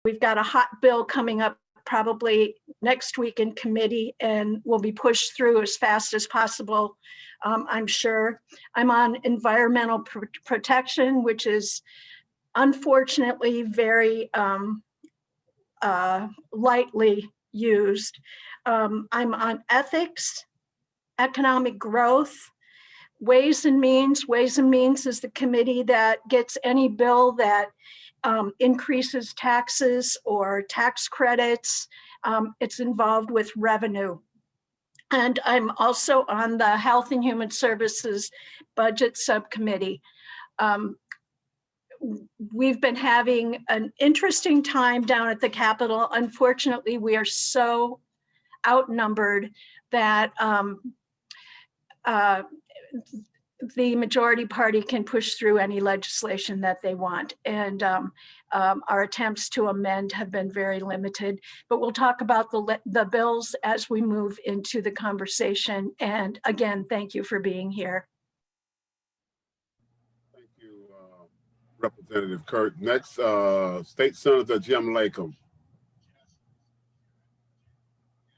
We've got a hot bill coming up probably next week in committee and will be pushed through as fast as possible, I'm sure. I'm on environmental protection, which is unfortunately very lightly used. I'm on ethics, economic growth, Ways and Means. Ways and Means is the committee that gets any bill that increases taxes or tax credits. It's involved with revenue. And I'm also on the Health and Human Services Budget Subcommittee. We've been having an interesting time down at the Capitol. Unfortunately, we are so outnumbered that the majority party can push through any legislation that they want. And our attempts to amend have been very limited, but we'll talk about the bills as we move into the conversation. And again, thank you for being here. Thank you, Representative Kurt. Next, State Senator Jim Lakem.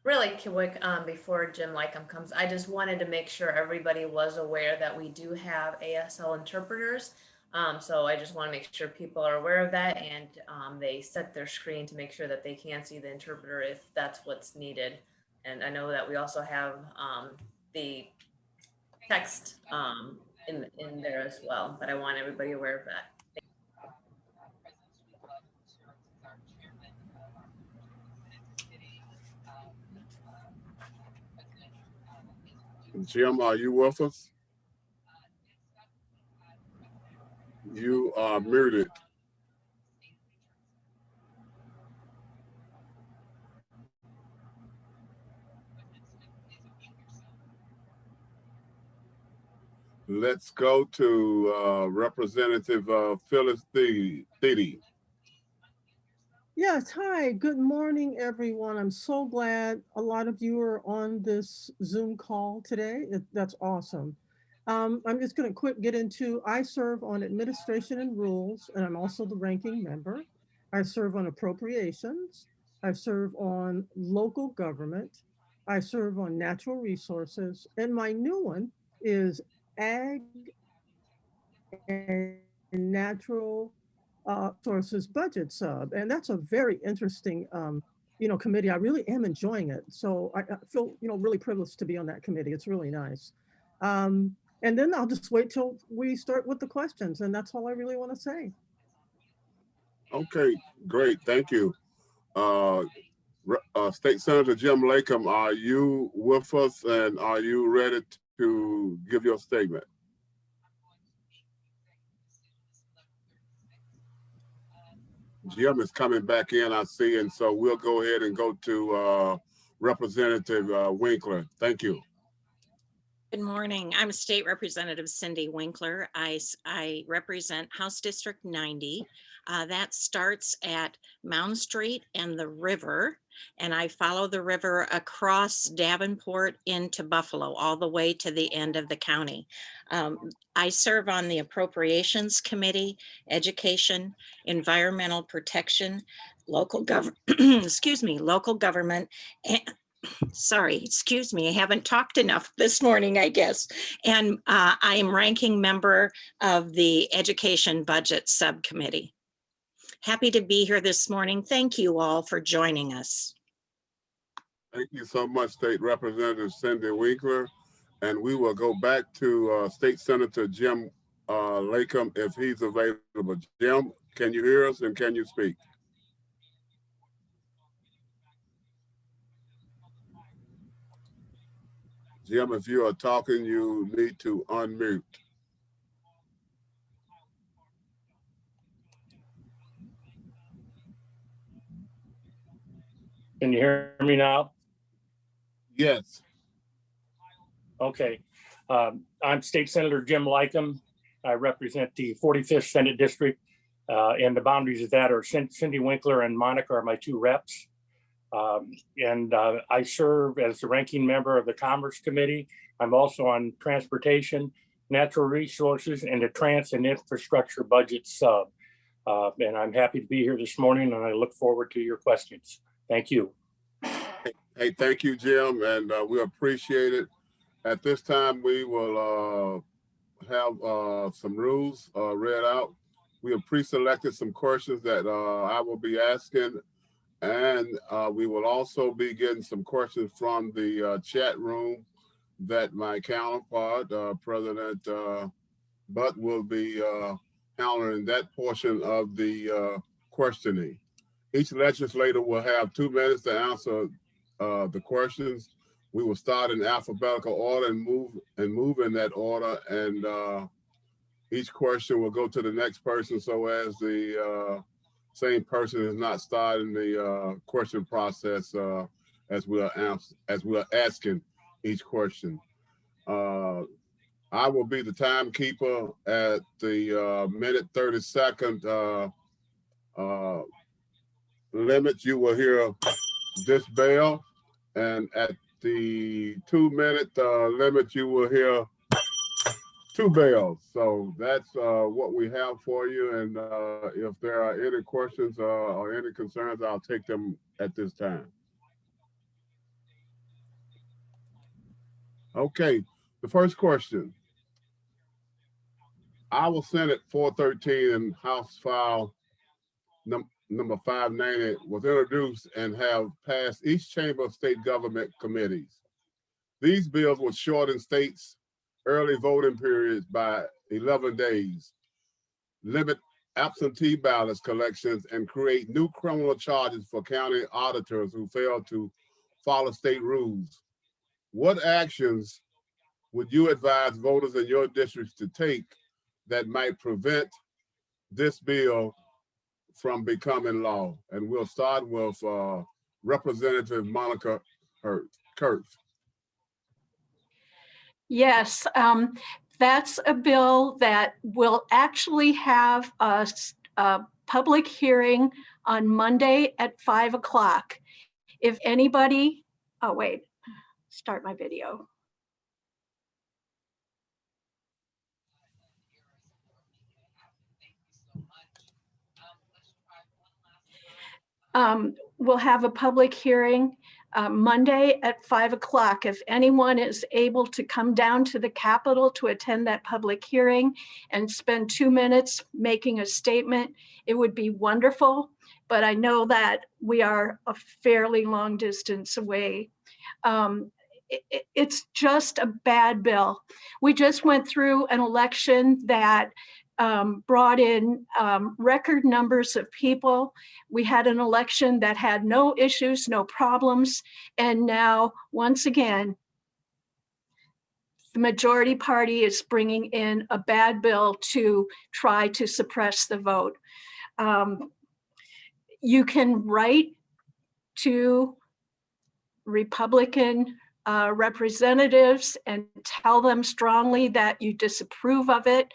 Really quick, before Jim Lakem comes, I just wanted to make sure everybody was aware that we do have ASL interpreters. So I just want to make sure people are aware of that, and they set their screen to make sure that they can see the interpreter if that's what's needed. And I know that we also have the text in there as well, but I want everybody aware of that. Jim, are you with us? You are muted. Let's go to Representative Phyllis Thede. Yes, hi, good morning, everyone. I'm so glad a lot of you are on this Zoom call today. That's awesome. I'm just going to get into, I serve on administration and rules, and I'm also the ranking member. I serve on appropriations. I serve on local government. I serve on natural resources. And my new one is ag and natural sources budget sub, and that's a very interesting committee. I really am enjoying it, so I feel really privileged to be on that committee. It's really nice. And then I'll just wait till we start with the questions, and that's all I really want to say. Okay, great, thank you. State Senator Jim Lakem, are you with us, and are you ready to give your statement? Jim is coming back in, I see, and so we'll go ahead and go to Representative Winkler. Thank you. Good morning. I'm State Representative Cindy Winkler. I represent House District 90. That starts at Mound Street and the river, and I follow the river across Davenport into Buffalo, all the way to the end of the county. I serve on the Appropriations Committee, Education, Environmental Protection, local government, local government, and sorry, excuse me, I haven't talked enough this morning, I guess. And I am ranking member of the Education Budget Subcommittee. Happy to be here this morning. Thank you all for joining us. Thank you so much, State Representative Cindy Winkler. And we will go back to State Senator Jim Lakem if he's available. Jim, can you hear us and can you speak? Jim, if you are talking, you need to unmute. Can you hear me now? Yes. Okay. I'm State Senator Jim Lakem. I represent the 45th Senate District, and the boundaries of that are Cindy Winkler and Monica are my two reps. I serve as the ranking member of the Commerce Committee. I'm also on Transportation, Natural Resources, and the Trans and Infrastructure Budget Sub. And I'm happy to be here this morning, and I look forward to your questions. Thank you. Hey, thank you, Jim, and we appreciate it. At this time, we will have some rules read out. We have pre-selected some questions that I will be asking, and we will also be getting some questions from the chat room that my counterpart, President Butt, will be handling that portion of the questioning. Each legislator will have 2 minutes to answer the questions. We will start in alphabetical order and move in that order, and each question will go to the next person, so as the same person is not starting the question process as we are asking each question. I will be the timekeeper at the minute 30-second limit. You will hear this bell, and at the 2-minute limit, you will hear 2 bells. So that's what we have for you. And if there are any questions or any concerns, I'll take them at this time. Okay, the first question. Iowa Senate 413 and House File number 590 was introduced and have passed each chamber of state government committees. These bills will shorten states' early voting periods by 11 days, limit absentee ballots collections, and create new criminal charges for county auditors who fail to follow state rules. What actions would you advise voters in your districts to take that might prevent this bill from becoming law? And we'll start with Representative Monica Kurtz. Yes, that's a bill that will actually have a public hearing on Monday at 5 o'clock. If anybody, oh wait, start my video. We'll have a public hearing Monday at 5 o'clock. If anyone is able to come down to the Capitol to attend that public hearing and spend 2 minutes making a statement, it would be wonderful. But I know that we are a fairly long distance away. It's just a bad bill. We just went through an election that brought in record numbers of people. We had an election that had no issues, no problems. And now, once again, the majority party is bringing in a bad bill to try to suppress the vote. You can write to Republican representatives and tell them strongly that you disapprove of it.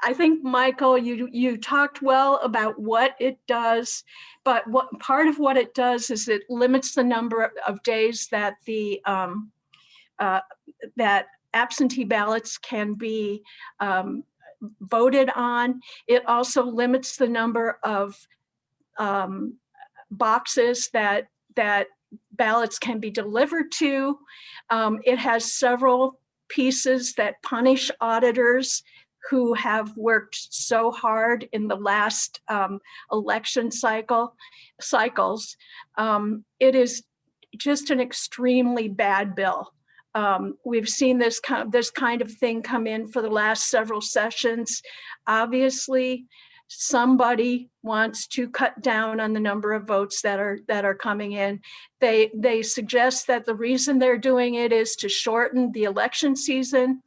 I think, Michael, you talked well about what it does, but what part of what it does is it limits the number of days that the that absentee ballots can be voted on. It also limits the number of boxes that ballots can be delivered to. It has several pieces that punish auditors who have worked so hard in the last election cycles. It is just an extremely bad bill. We've seen this kind of thing come in for the last several sessions. Obviously, somebody wants to cut down on the number of votes that are coming in. They suggest that the reason they're doing it is to shorten the election season,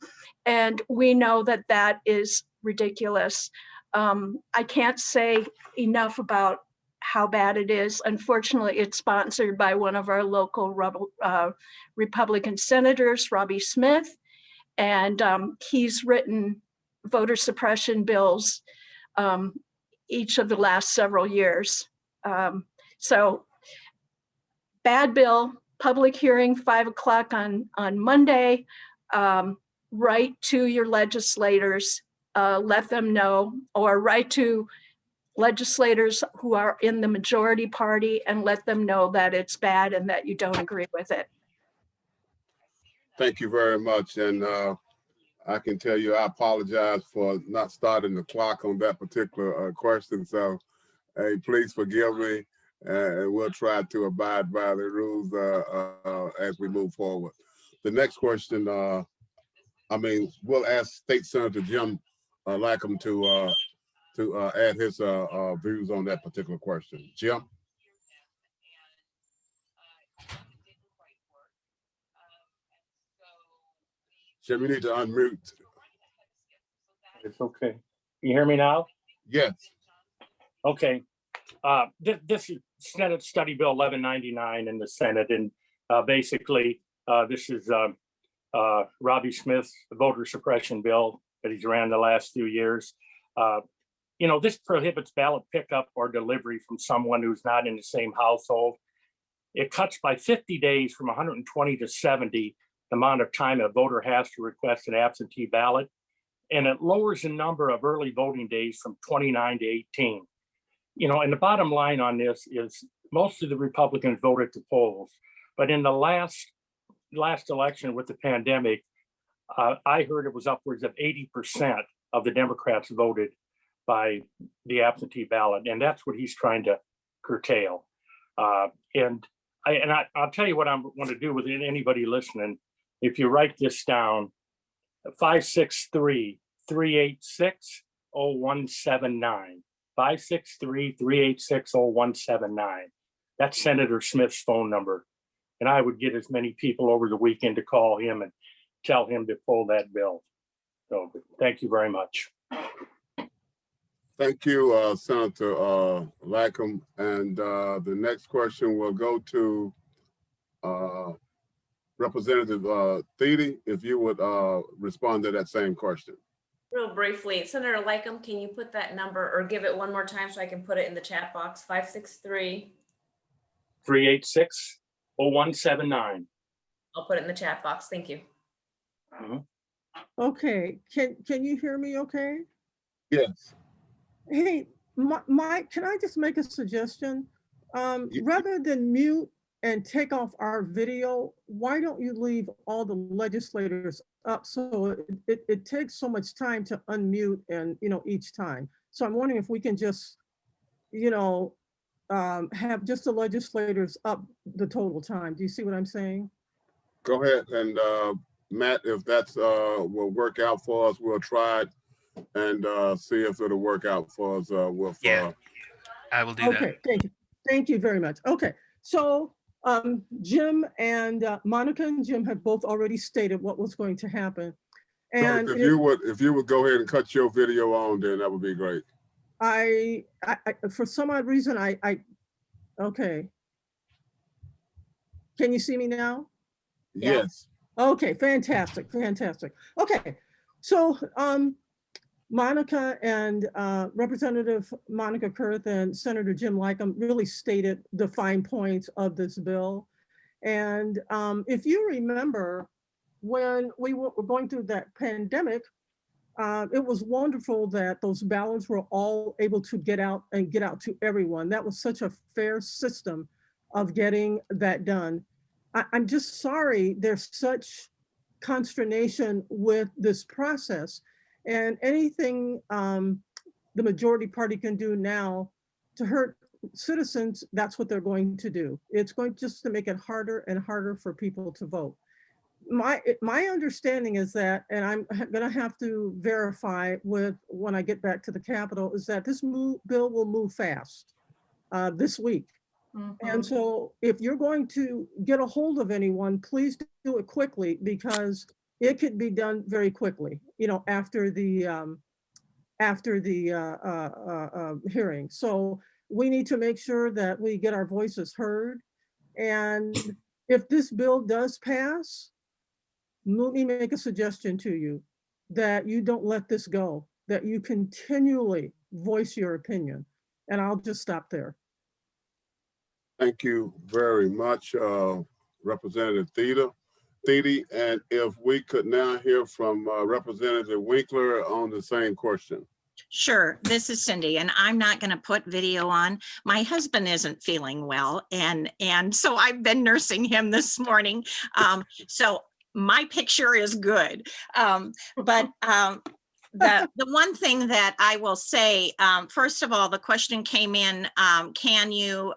and we know that that is ridiculous. I can't say enough about how bad it is. Unfortunately, it's sponsored by one of our local Republican senators, Robbie Smith, and he's written voter suppression bills each of the last several years. So bad bill, public hearing, 5 o'clock on Monday. write to your legislators, let them know, or write to legislators who are in the majority party and let them know that it's bad and that you don't agree with it. Thank you very much. And I can tell you, I apologize for not starting the clock on that particular question. So, hey, please forgive me, and we'll try to abide by the rules as we move forward. The next question, we'll ask State Senator Jim Lackham to add his views on that particular question. Jim? Jim, you need to unmute. It's okay. You hear me now? Yes. Okay. This is Senate Study Bill 1199 in the Senate, and basically this is Robbie Smith's voter suppression bill that he's ran the last few years. This prohibits ballot pickup or delivery from someone who's not in the same household. It cuts by 50 days from 120 to 70 the amount of time a voter has to request an absentee ballot. And it lowers the number of early voting days from 29 to 18. And the bottom line on this is most of the Republicans voted to polls, but in the last election with the pandemic, I heard it was upwards of 80% of the Democrats voted by the absentee ballot, and that's what he's trying to curtail. I'll tell you what I'm going to do with anybody listening. If you write this down, 563-386-0179. 563-386-0179. That's Senator Smith's phone number. And I would get as many people over the weekend to call him and tell him to pull that bill. So thank you very much. Thank you, Senator Lackham. And the next question will go to Representative Thiede, if you would respond to that same question. Real briefly, Senator Lackham, can you put that number or give it one more time so I can put it in the chat box? 563-386-0179. I'll put it in the chat box. Thank you. Mm-hmm. Okay, can you hear me okay? Yes. Hey, Mike, can I just make a suggestion? Rather than mute and take off our video, why don't you leave all the legislators up so it takes so much time to unmute and each time. So I'm wondering if we can just have just the legislators up the total time. Do you see what I'm saying? Go ahead, and Matt, if that's will work out for us, we'll try it and see if it'll work out for us. Yeah, I will do that. Okay, thank you very much. Okay, so Jim and Monica and Jim have both already stated what was going to happen. And if you would go ahead and cut your video on, then that would be great. I for some odd reason, okay. Can you see me now? Yes. Okay, fantastic. Okay, so Monica and Representative Monica Kurth and Senator Jim Lackham really stated the fine points of this bill. And if you remember, when we were going through that pandemic, it was wonderful that those ballots were all able to get out to everyone. That was such a fair system of getting that done. I'm just sorry there's such consternation with this process, and anything the majority party can do now to hurt citizens, that's what they're going to do. It's going just to make it harder and harder for people to vote. My understanding is that, and I'm gonna have to verify when I get back to the Capitol, is that this bill will move fast this week. Mm-hmm. And so if you're going to get a hold of anyone, please do it quickly, because it could be done very quickly, after the hearing. So we need to make sure that we get our voices heard. And if this bill does pass, let me make a suggestion to you, that you don't let this go, that you continually voice your opinion. And I'll just stop there. Thank you very much, Representative Thiede. Thede, and if we could now hear from Representative Winkler on the same question. Sure, this is Cindy, and I'm not going to put video on. My husband isn't feeling well, and so I've been nursing him this morning. So my picture is good, but the one thing that I will say, first of all, the question came in: can you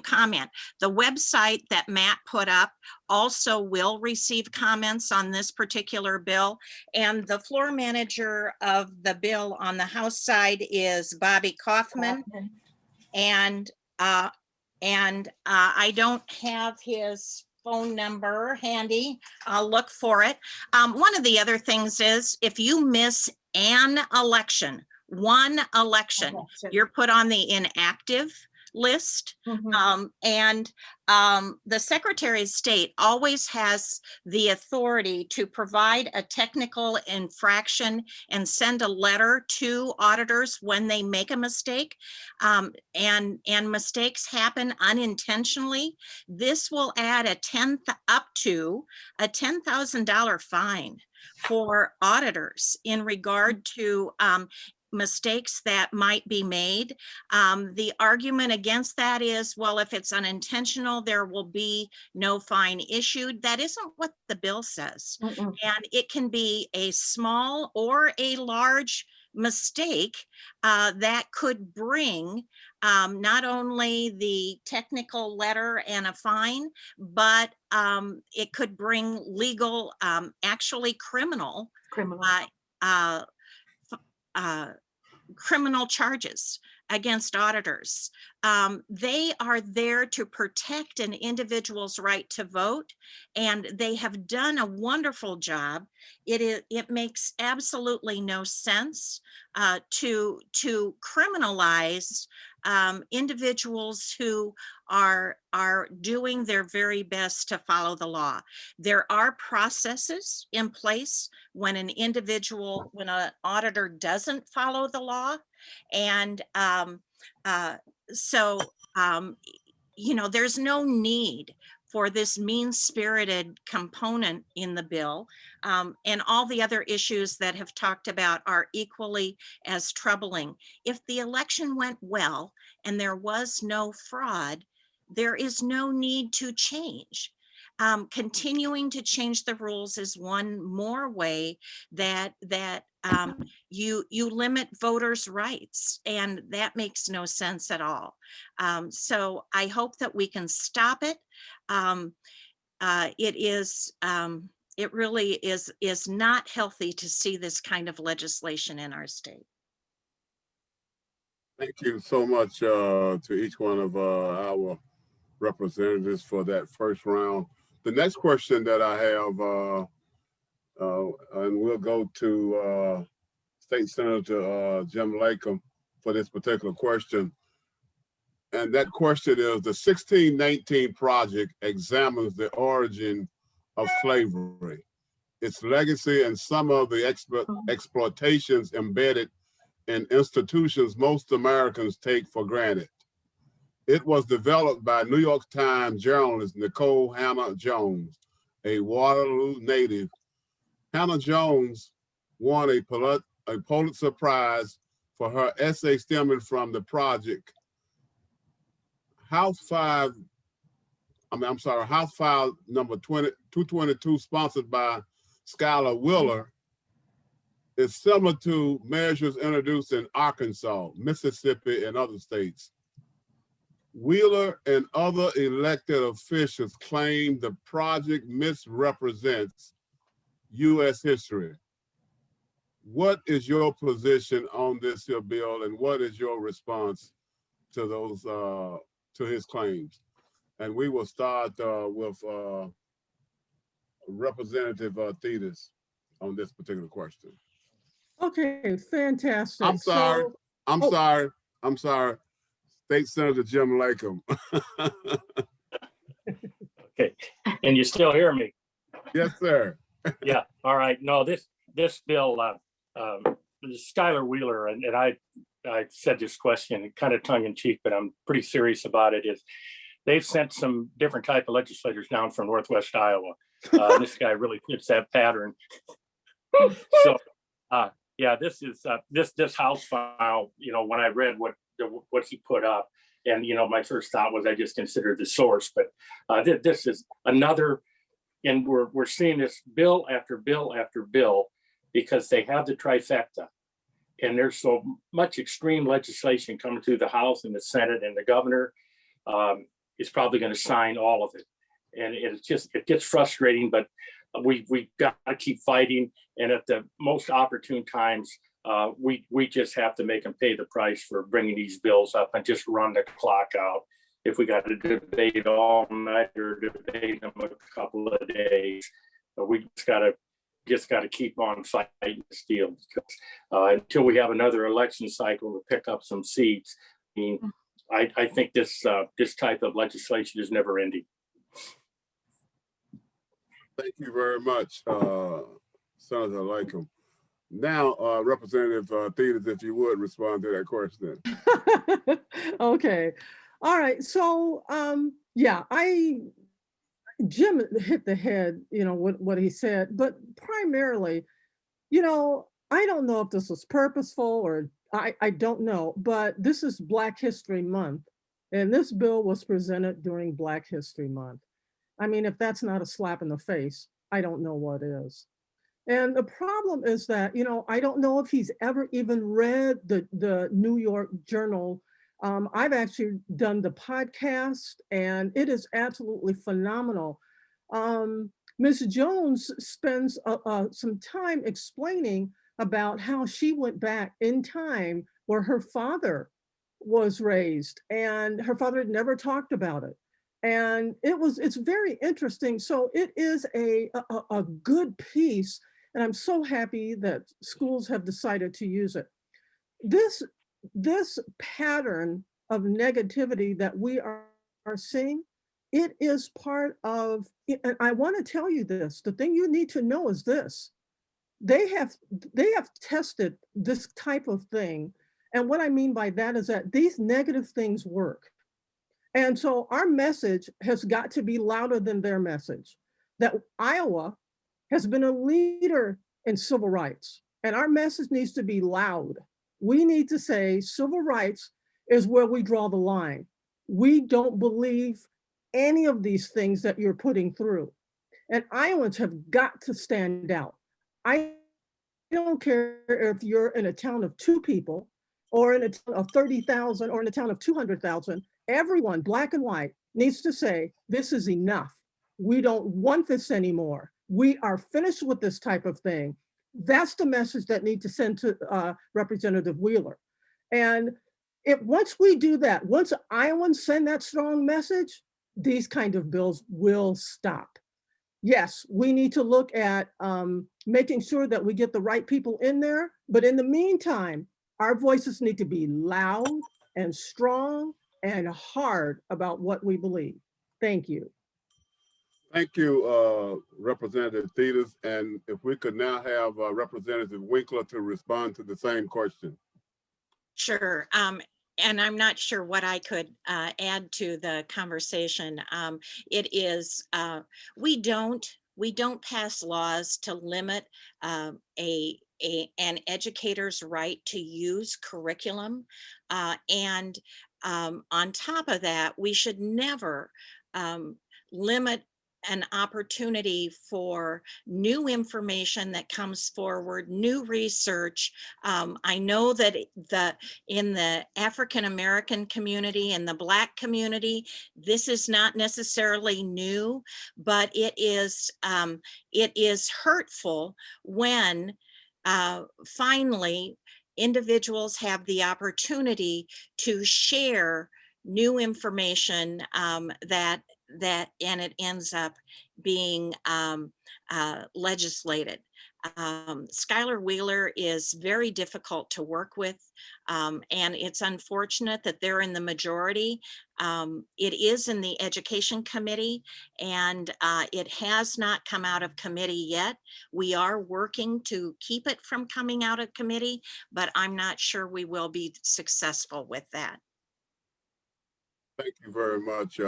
comment? The website that Matt put up also will receive comments on this particular bill. And the floor manager of the bill on the House side is Bobby Kaufman. And I don't have his phone number handy. I'll look for it. One of the other things is if you miss an election, one election, you're put on the inactive list. And the Secretary of State always has the authority to provide a technical infraction and send a letter to auditors when they make a mistake. And mistakes happen unintentionally. This will add up to a $10,000 fine for auditors in regard to mistakes that might be made. The argument against that is, well, if it's unintentional, there will be no fine issued. That isn't what the bill says. And it can be a small or a large mistake that could bring not only the technical letter and a fine, but it could bring legal, actually criminal charges against auditors. They are there to protect an individual's right to vote, and they have done a wonderful job. It makes absolutely no sense to criminalize individuals who are doing their very best to follow the law. There are processes in place when an auditor doesn't follow the law. And there's no need for this mean-spirited component in the bill. And all the other issues that have talked about are equally as troubling. If the election went well and there was no fraud, there is no need to change. Continuing to change the rules is one more way that you limit voters' rights, and that makes no sense at all. So I hope that we can stop it. It really is not healthy to see this kind of legislation in our state. Thank you so much to each one of our representatives for that first round. The next question that I have, and we'll go to State Senator Jim Lakem for this particular question. And that question is, the 1619 project examines the origin of slavery, its legacy, and some of the exploitations embedded in institutions most Americans take for granted. It was developed by New York Times journalist Nicole Hannah Jones, a Waterloo native. Hannah Jones won a Pulitzer Prize for her essay stemming from the project. House File number 222, sponsored by Skylar Wheeler, is similar to measures introduced in Arkansas, Mississippi, and other states. Wheeler and other elected officials claim the project misrepresents U.S. history. What is your position on this here bill, and what is your response to those to his claims? And we will start with Representative Thede on this particular question. Okay, fantastic. I'm sorry. State Senator Jim Lakem. Okay, and you still hear me? Yes, sir. Yeah, all right. No, this bill, Skylar Wheeler, and I said this question kind of tongue in cheek, but I'm pretty serious about it, is they've sent some different type of legislators down from Northwest Iowa. This guy really fits that pattern. So, yeah, this is this House file. You know, when I read what he put up, and you know, my first thought was I just considered the source, but this is another, and we're seeing this bill after bill after bill because they have the trifecta, and there's so much extreme legislation coming through the House and the Senate, and the governor is probably going to sign all of it, and it gets frustrating, but we got to keep fighting, and at the most opportune times, we just have to make them pay the price for bringing these bills up and just run the clock out. If we got to debate all night or debate them a couple of days, we just got to keep on fighting this deal, because until we have another election cycle to pick up some seats, I mean, I think this type of legislation is never ending. Thank you very much, Senator Latham. Now, Representative Thetis, if you would respond to that question. Okay. All right. So, yeah, Jim hit the head, you know, what he said, but primarily, you know, I don't know if this was purposeful or I don't know, but this is Black History Month, and this bill was presented during Black History Month. I mean, if that's not a slap in the face, I don't know what is. And the problem is that, you know, I don't know if he's ever even read the New York Journal. I've actually done the podcast, and it is absolutely phenomenal. Ms. Jones spends some time explaining about how she went back in time where her father was raised, and her father had never talked about it. And it's very interesting. So it is a good piece, and I'm so happy that schools have decided to use it. This pattern of negativity that we are seeing, it is part of, and I want to tell you this, the thing you need to know is this: they have tested this type of thing. And what I mean by that is that these negative things work. And so our message has got to be louder than their message, that Iowa has been a leader in civil rights, and our message needs to be loud. We need to say civil rights is where we draw the line. We don't believe any of these things that you're putting through. And Iowans have got to stand out. I don't care if you're in a town of 2 people or in a town of 30,000 or in a town of 200,000. Everyone, black and white, needs to say, this is enough. We don't want this anymore. We are finished with this type of thing. That's the message that needs to send to Representative Wheeler. And once we do that, once Iowans send that strong message, these kind of bills will stop. Yes, we need to look at making sure that we get the right people in there. But in the meantime, our voices need to be loud and strong and hard about what we believe. Thank you. Thank you, Representative Thetis. And if we could now have Representative Winkler to respond to the same question. Sure. And I'm not sure what I could add to the conversation. It is, we don't pass laws to limit an educator's right to use curriculum. And on top of that, we should never limit an opportunity for new information that comes forward, new research. I know that in the African-American community and the Black community, this is not necessarily new, but it is hurtful when finally individuals have the opportunity to share new information and it ends up being legislated. Skylar Wheeler is very difficult to work with, and it's unfortunate that they're in the majority. It is in the Education Committee, and it has not come out of committee yet. We are working to keep it from coming out of committee, but I'm not sure we will be successful with that. Thank you very much,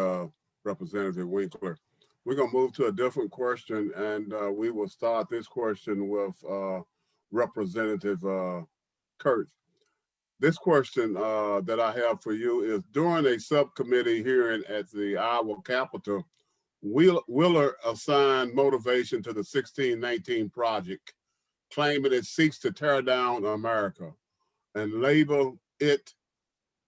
Representative Winkler. We're gonna move to a different question, and we will start this question with Representative Kurtz. This question that I have for you is, during a subcommittee hearing at the Iowa Capitol, Wheeler assigned motivation to the 1619 project, claiming it seeks to tear down America and label it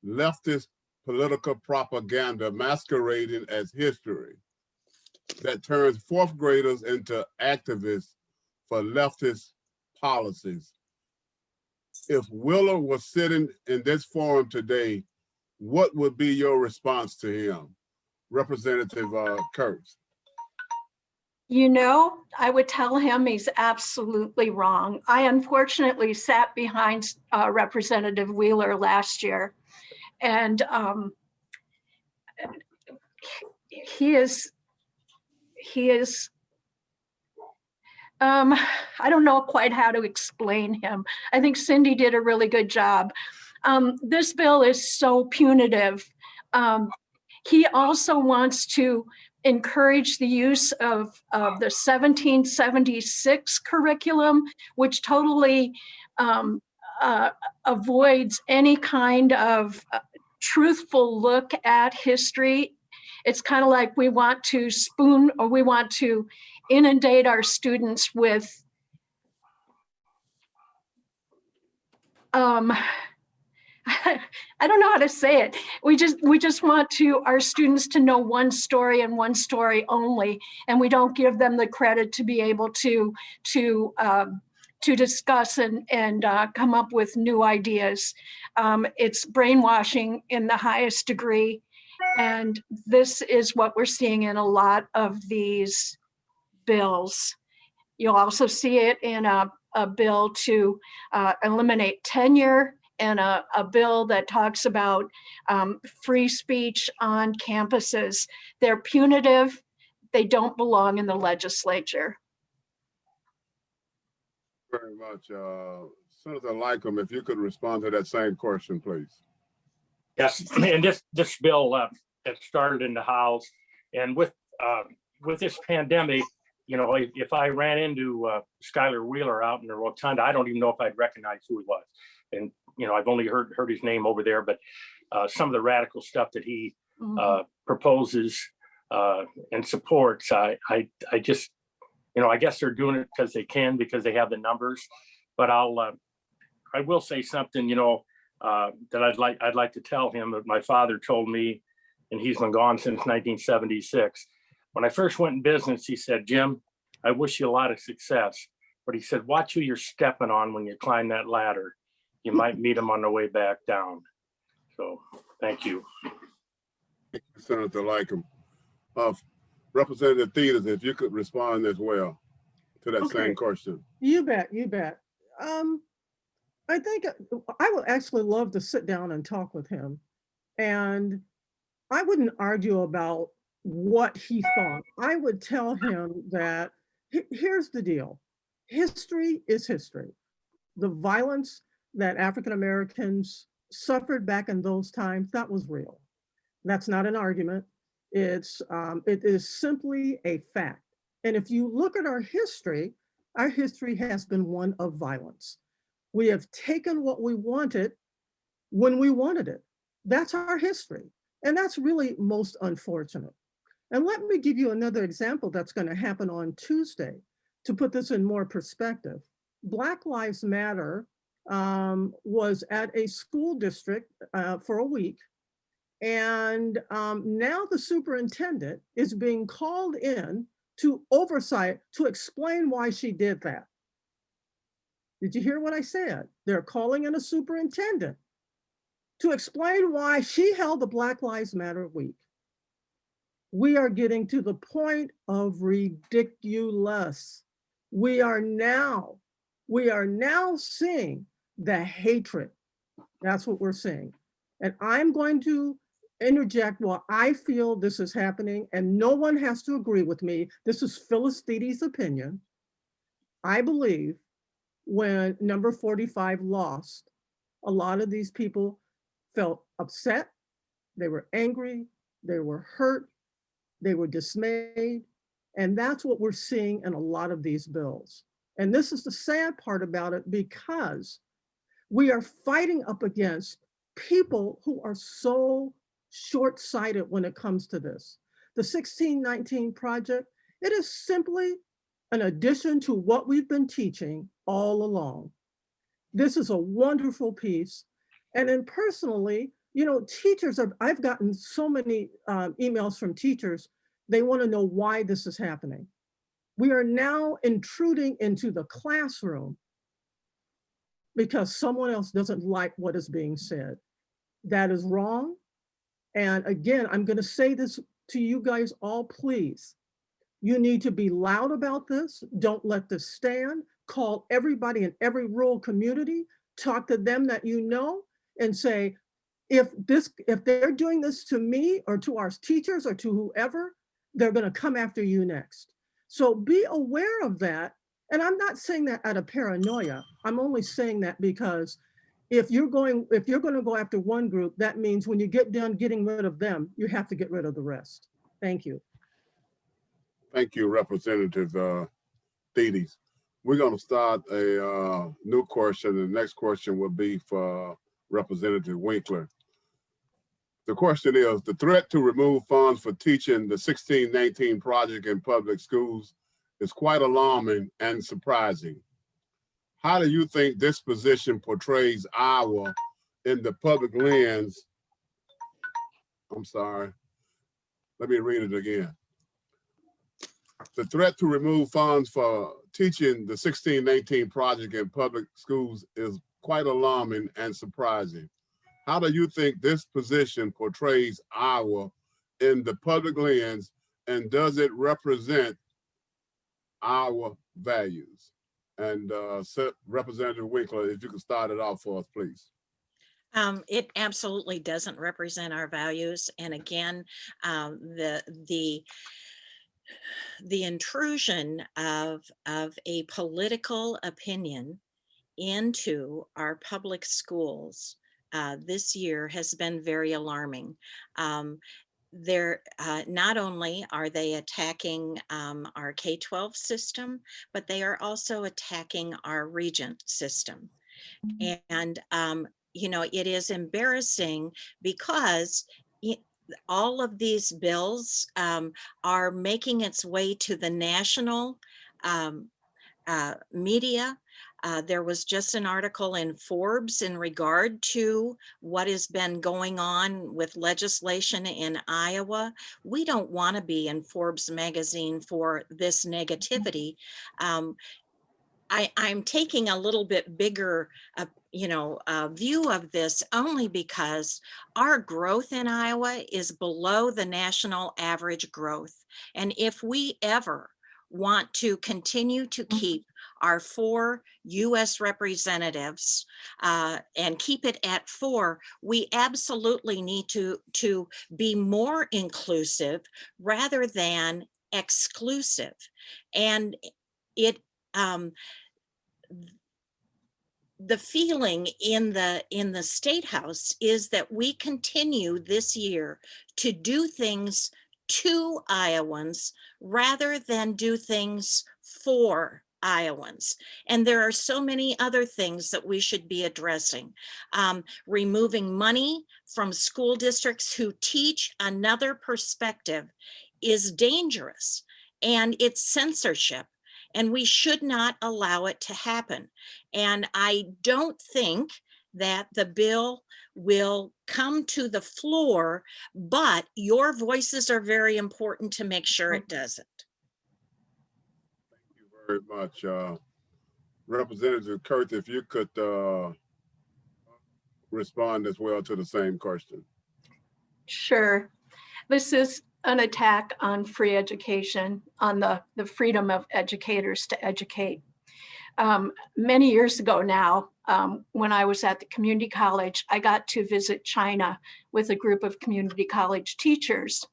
leftist political propaganda masquerading as history that turns fourth graders into activists for leftist policies. If Wheeler was sitting in this forum today, what would be your response to him? Representative Kurtz. You know, I would tell him he's absolutely wrong. I unfortunately sat behind Representative Wheeler last year, and he is, I don't know quite how to explain him. I think Cindy did a really good job. This bill is so punitive. He also wants to encourage the use of the 1776 curriculum, which totally avoids any kind of truthful look at history. It's kind of like we want to inundate our students with I don't know how to say it. We just want our students to know one story and one story only, and we don't give them the credit to be able to discuss and come up with new ideas. It's brainwashing in the highest degree, and this is what we're seeing in a lot of these bills. You'll also see it in a bill to eliminate tenure, and a bill that talks about free speech on campuses. They're punitive. They don't belong in the legislature. Very much. Senator Lycum, if you could respond to that same question, please. Yes, and this bill that started in the House, and with this pandemic, you know, if I ran into Skylar Wheeler out in the rotunda, I don't even know if I'd recognize who he was. And you know, I've only heard his name over there, but some of the radical stuff that he proposes and supports, I just, you know, I guess they're doing it because they can, because they have the numbers. But I will say something, you know, that I'd like to tell him that my father told me, and he's been gone since 1976. When I first went in business, he said, "Jim, I wish you a lot of success." But he said, "Watch who you're stepping on when you climb that ladder. You might meet them on the way back down." So thank you. Thank you, Senator Lycum. Representative Theaters, if you could respond as well to that same question. You bet, you bet. I think I would actually love to sit down and talk with him. And I wouldn't argue about what he thought. I would tell him that here's the deal. History is history. The violence that African Americans suffered back in those times, that was real. That's not an argument. It is simply a fact. And if you look at our history has been one of violence. We have taken what we wanted when we wanted it. That's our history. And that's really most unfortunate. And let me give you another example that's going to happen on Tuesday to put this in more perspective. Black Lives Matter was at a school district for a week. And now the superintendent is being called in to oversight to explain why she did that. Did you hear what I said? They're calling in a superintendent to explain why she held the Black Lives Matter week. We are getting to the point of ridiculous. We are now seeing the hatred. That's what we're seeing. And I'm going to interject while I feel this is happening, and no one has to agree with me. This is Phyllis Theedy's opinion. I believe when number 45 lost, a lot of these people felt upset, they were angry, they were hurt, they were dismayed, And that's what we're seeing in a lot of these bills. And this is the sad part about it, because we are fighting up against people who are so short-sighted when it comes to this. The 1619 project, it is simply an addition to what we've been teaching all along. This is a wonderful piece. And then personally, you know, teachers are, I've gotten so many emails from teachers. They want to know why this is happening. We are now intruding into the classroom because someone else doesn't like what is being said. That is wrong. And again, I'm going to say this to you guys all, please. You need to be loud about this. Don't let this stand. Call everybody in every rural community, talk to them that you know, and say, if they're doing this to me or to our teachers or to whoever, they're going to come after you next. So be aware of that. And I'm not saying that out of paranoia. I'm only saying that because if you're going to go after one group, that means when you get done getting rid of them, you have to get rid of the rest. Thank you. Thank you, Representative Thedes. We're going to start a new question. The next question will be for Representative Winkler. The question is, the threat to remove funds for teaching the 1619 project in public schools is quite alarming and surprising. How do you think this position portrays Iowa in the public lens? I'm sorry, let me read it again. The threat to remove funds for teaching the 1619 project in public schools is quite alarming and surprising. How do you think this position portrays Iowa in the public lens, and does it represent our values? And Representative Winkler, if you could start it off for us, please. It absolutely doesn't represent our values. And again, the intrusion of a political opinion into our public schools this year has been very alarming. They're not only are they attacking our K-12 system, but they are also attacking our regent system. And, you know, it is embarrassing because all of these bills are making its way to the national media. There was just an article in Forbes in regard to what has been going on with legislation in Iowa. We don't want to be in Forbes magazine for this negativity. I'm taking a little bit bigger, view of this only because our growth in Iowa is below the national average growth. And if we ever want to continue to keep our 4 U.S. representatives and keep it at 4, we absolutely need to be more inclusive rather than exclusive. And it the feeling in the State House is that we continue this year to do things to Iowans rather than do things for Iowans. And there are so many other things that we should be addressing. Removing money from school districts who teach another perspective is dangerous, and it's censorship, and we should not allow it to happen. And I don't think that the bill will come to the floor, but your voices are very important to make sure it doesn't. Thank you very much. Representative Kurth, if you could respond as well to the same question. Sure. This is an attack on free education, on the freedom of educators to educate. Many years ago now, when I was at the community college, I got to visit China with a group of community college teachers.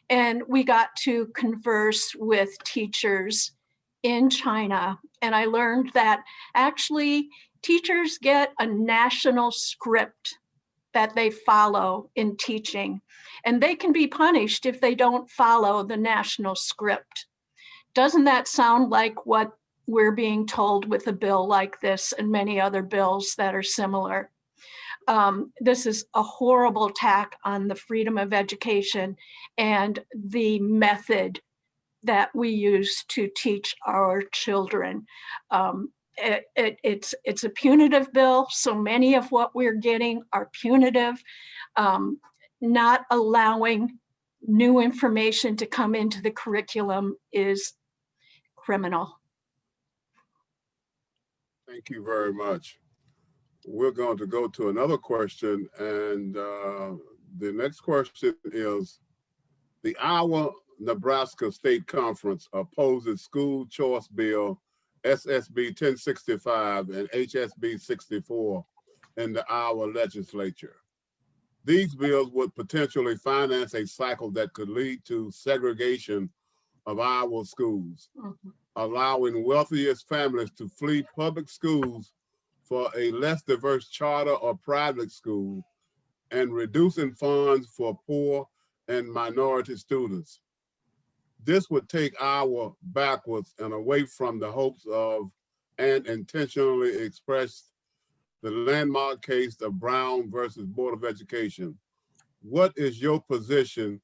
And we got to converse with teachers in China. And I learned that actually teachers get a national script that they follow in teaching, and they can be punished if they don't follow the national script. Doesn't that sound like what we're being told with a bill like this and many other bills that are similar? This is a horrible attack on the freedom of education and the method that we use to teach our children. It's a punitive bill, so many of what we're getting are punitive. Not allowing new information to come into the curriculum is criminal. Thank you very much. We're going to go to another question, and the next question is, the Iowa-Nebraska State Conference opposes school choice bill SSB 1065 and HSB 64 in the Iowa Legislature. These bills would potentially finance a cycle that could lead to segregation of Iowa schools, allowing wealthiest families to flee public schools for a less diverse charter or private school, and reducing funds for poor and minority students. This would take Iowa backwards and away from the hopes of and intentionally expressed the landmark case of Brown versus Board of Education. What is your position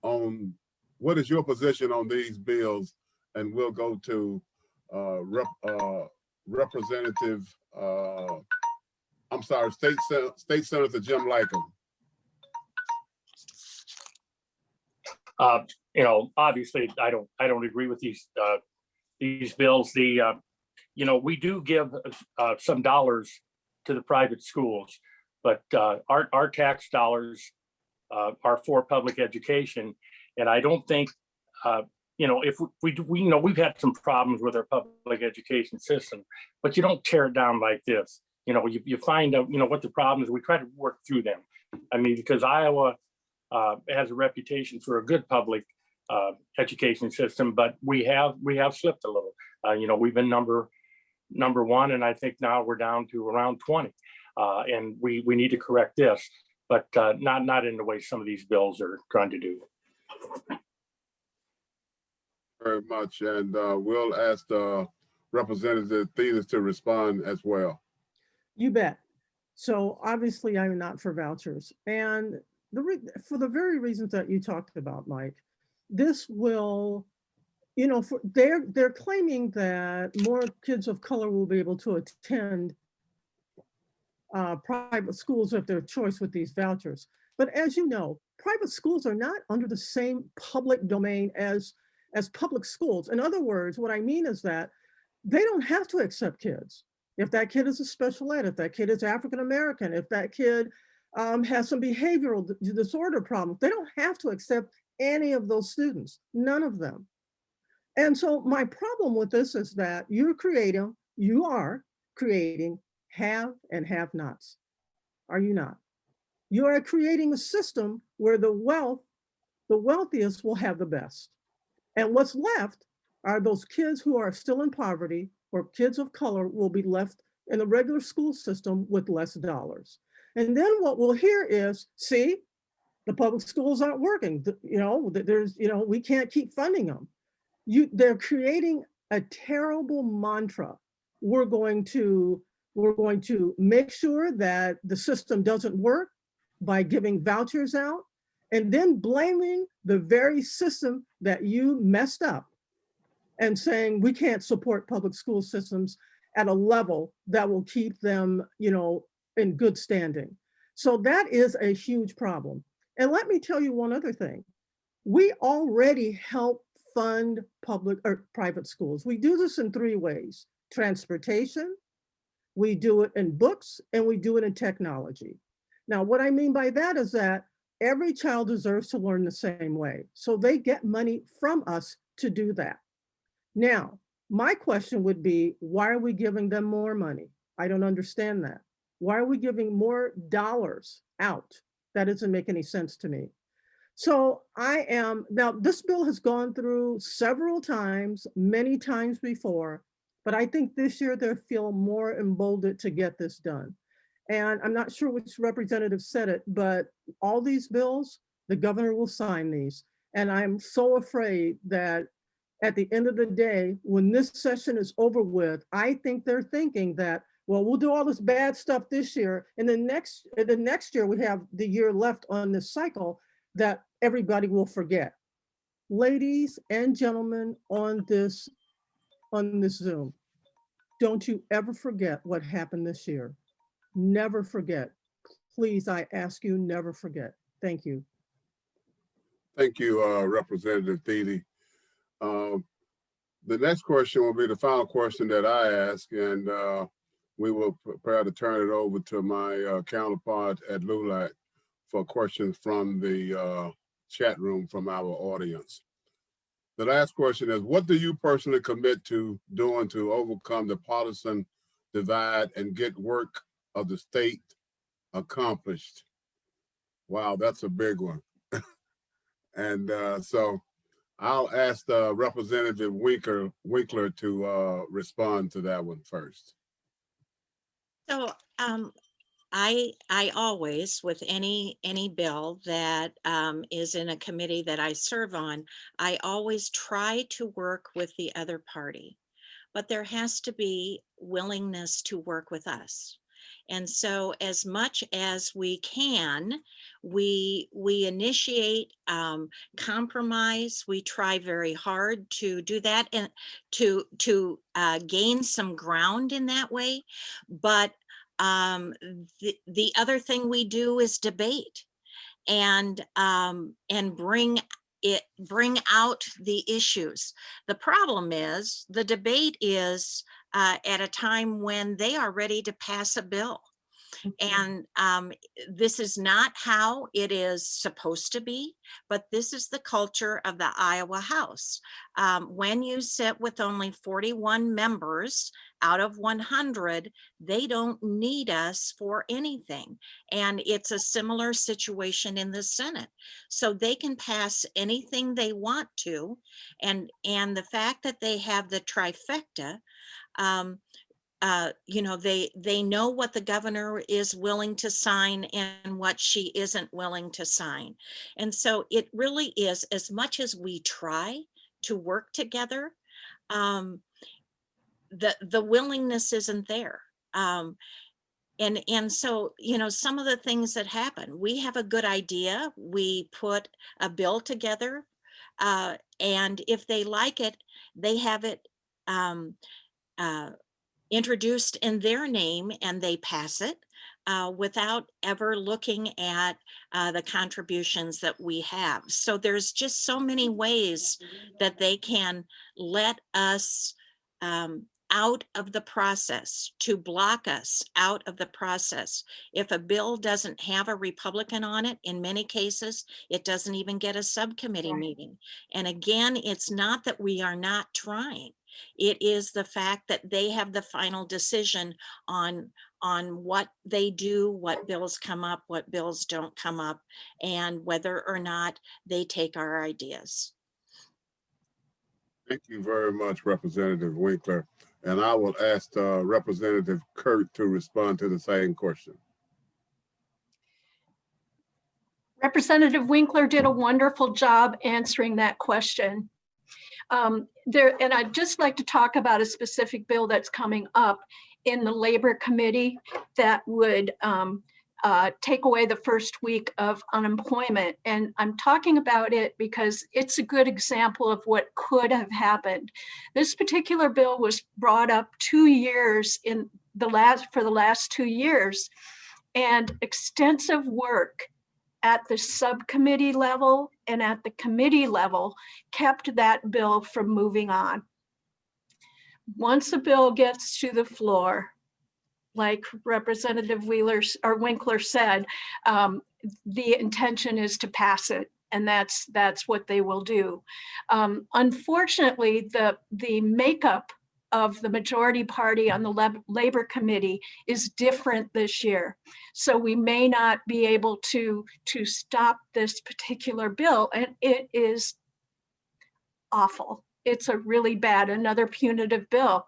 on these bills? And we'll go to State Senator Jim Lycum. Obviously, I don't agree with these bills. We do give some dollars to the private schools, but our tax dollars are for public education, and I don't think if we've had some problems with our public education system, but you don't tear it down like this. You find out what the problems. We try to work through them. I mean, because Iowa has a reputation for a good public education system, but we have slipped a little. We've been number one, and I think now we're down to around 20, and we need to correct this, but not in the way some of these bills are trying to do. Very much, and we'll ask Representative Thetis to respond as well. You bet. So obviously I'm not for vouchers, and for the very reasons that you talked about, Mike. This will, they're claiming that more kids of color will be able to attend private schools of their choice with these vouchers. But as you know, private schools are not under the same public domain as public schools. In other words, what I mean is that they don't have to accept kids. If that kid is a special ed, if that kid is African American, if that kid has some behavioral disorder problems, they don't have to accept any of those students, none of them. And so my problem with this is that you are creating have and have nots. Are you not? You are creating a system where the wealthiest will have the best. And what's left are those kids who are still in poverty, or kids of color will be left in the regular school system with less dollars. And then what we'll hear is, see, the public schools aren't working. We can't keep funding them. They're creating a terrible mantra. We're going to make sure that the system doesn't work by giving vouchers out, and then blaming the very system that you messed up and saying we can't support public school systems at a level that will keep them, in good standing. So that is a huge problem. And let me tell you one other thing. We already help fund public or private schools. We do this in 3 ways: transportation, we do it in books, and we do it in technology. Now, what I mean by that is that every child deserves to learn the same way. So they get money from us to do that. Now, my question would be, why are we giving them more money? I don't understand that. Why are we giving more dollars out? That doesn't make any sense to me. So now this bill has gone through several times, many times before, but I think this year they feel more emboldened to get this done. And I'm not sure which representative said it, but all these bills, the governor will sign these. And I'm so afraid that at the end of the day, when this session is over with, I think they're thinking that, well, we'll do all this bad stuff this year, and then the next year we have the year left on this cycle that everybody will forget. Ladies and gentlemen on this Zoom, don't you ever forget what happened this year. Never forget. Please, I ask you, never forget. Thank you. Thank you, Representative Thiede. The next question will be the final question that I ask, and we will prepare to turn it over to my counterpart at Lulac for questions from the chat room from our audience. The last question is, what do you personally commit to doing to overcome the partisan divide and get work of the state accomplished? Wow, that's a big one. And so I'll ask Representative Winkler to respond to that one first. So I always, with any bill that is in a committee that I serve on, I always try to work with the other party, but there has to be willingness to work with us. And so as much as we can, we initiate compromise. We try very hard to do that and to gain some ground in that way. But the other thing we do is debate and bring out the issues. The problem is the debate is at a time when they are ready to pass a bill. And this is not how it is supposed to be, but this is the culture of the Iowa House. When you sit with only 41 members out of 100, they don't need us for anything. And it's a similar situation in the Senate. So they can pass anything they want to. And the fact that they have the trifecta, you know, they know what the governor is willing to sign and what she isn't willing to sign. And so it really is, as much as we try to work together, the willingness isn't there. And so, you know, some of the things that happen, we have a good idea, we put a bill together, and if they like it, they have it introduced in their name and they pass it without ever looking at the contributions that we have. So there's just so many ways that they can let us out of the process, to block us out of the process. If a bill doesn't have a Republican on it, in many cases, it doesn't even get a subcommittee meeting. And again, it's not that we are not trying. It is the fact that they have the final decision on what they do, what bills come up, what bills don't come up, and whether or not they take our ideas. Thank you very much, Representative Winkler. And I will ask Representative Kurt to respond to the same question. Representative Winkler did a wonderful job answering that question. And I'd just like to talk about a specific bill that's coming up in the Labor Committee that would take away the first week of unemployment. And I'm talking about it because it's a good example of what could have happened. This particular bill was brought up 2 years for the last 2 years, and extensive work at the subcommittee level and at the committee level kept that bill from moving on. Once a bill gets to the floor, like Representative Winkler said, the intention is to pass it, and that's what they will do. Unfortunately, the makeup of the majority party on the Labor Committee is different this year. So we may not be able to stop this particular bill, and it is awful. It's a really bad, another punitive bill.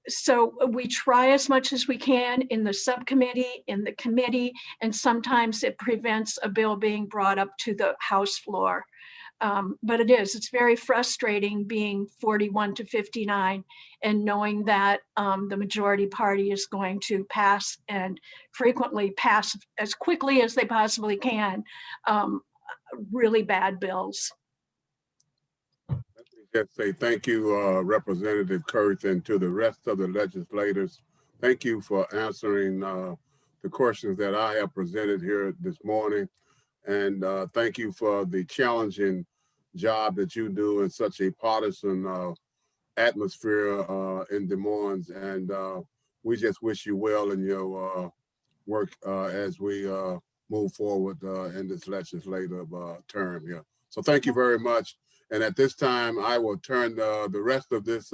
So we try as much as we can in the subcommittee, in the committee, and sometimes it prevents a bill being brought up to the House floor. But it's very frustrating being 41 to 59 and knowing that the majority party is going to pass, and frequently pass as quickly as they possibly can, really bad bills. Just say thank you, Representative Kurth, and to the rest of the legislators. Thank you for answering the questions that I have presented here this morning. And thank you for the challenging job that you do in such a partisan atmosphere in Des Moines. And we just wish you well in your work as we move forward in this legislative term here. So thank you very much. And at this time, I will turn the rest of this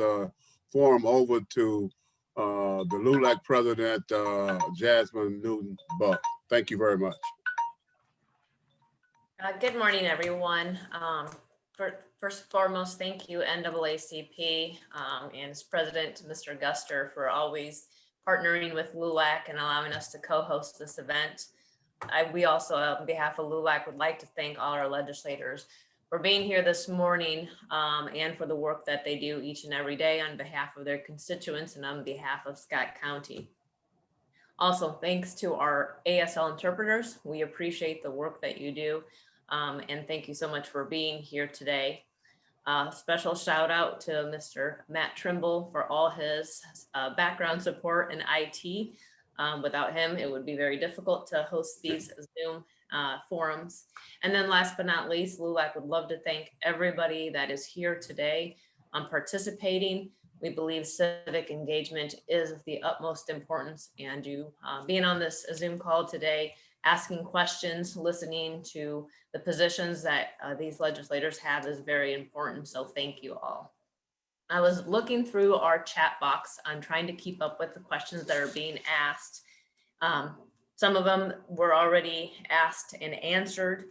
forum over to the Lulac President, Jasmine Newton-Buck. Thank you very much. Good morning, everyone. First and foremost, thank you, NAACP and its president, Mr. Guster, for always partnering with Lulac and allowing us to co-host this event. We also, on behalf of Lulac, would like to thank all our legislators for being here this morning and for the work that they do each and every day on behalf of their constituents and on behalf of Scott County. Also, thanks to our ASL interpreters. We appreciate the work that you do. And thank you so much for being here today. Special shout out to Mr. Matt Trimble for all his background support in IT. Without him, it would be very difficult to host these Zoom forums. And then last but not least, Lulac would love to thank everybody that is here today participating. We believe civic engagement is of the utmost importance, and you being on this Zoom call today, asking questions, listening to the positions that these legislators have is very important. So thank you all. I was looking through our chat box. I'm trying to keep up with the questions that are being asked. Some of them were already asked and answered.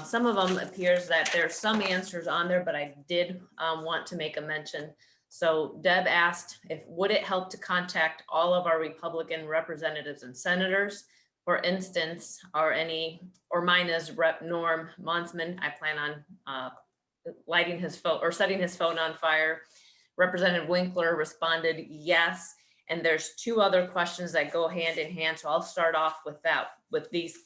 Some of them appears that there's some answers on there, but I did want to make a mention. So Deb asked would it help to contact all of our Republican representatives and senators? For instance, or mine is Rep. Norm Monsman. I plan on lighting his phone or setting his phone on fire. Representative Winkler responded yes. And there's two other questions that go hand in hand. So I'll start off with that. With these,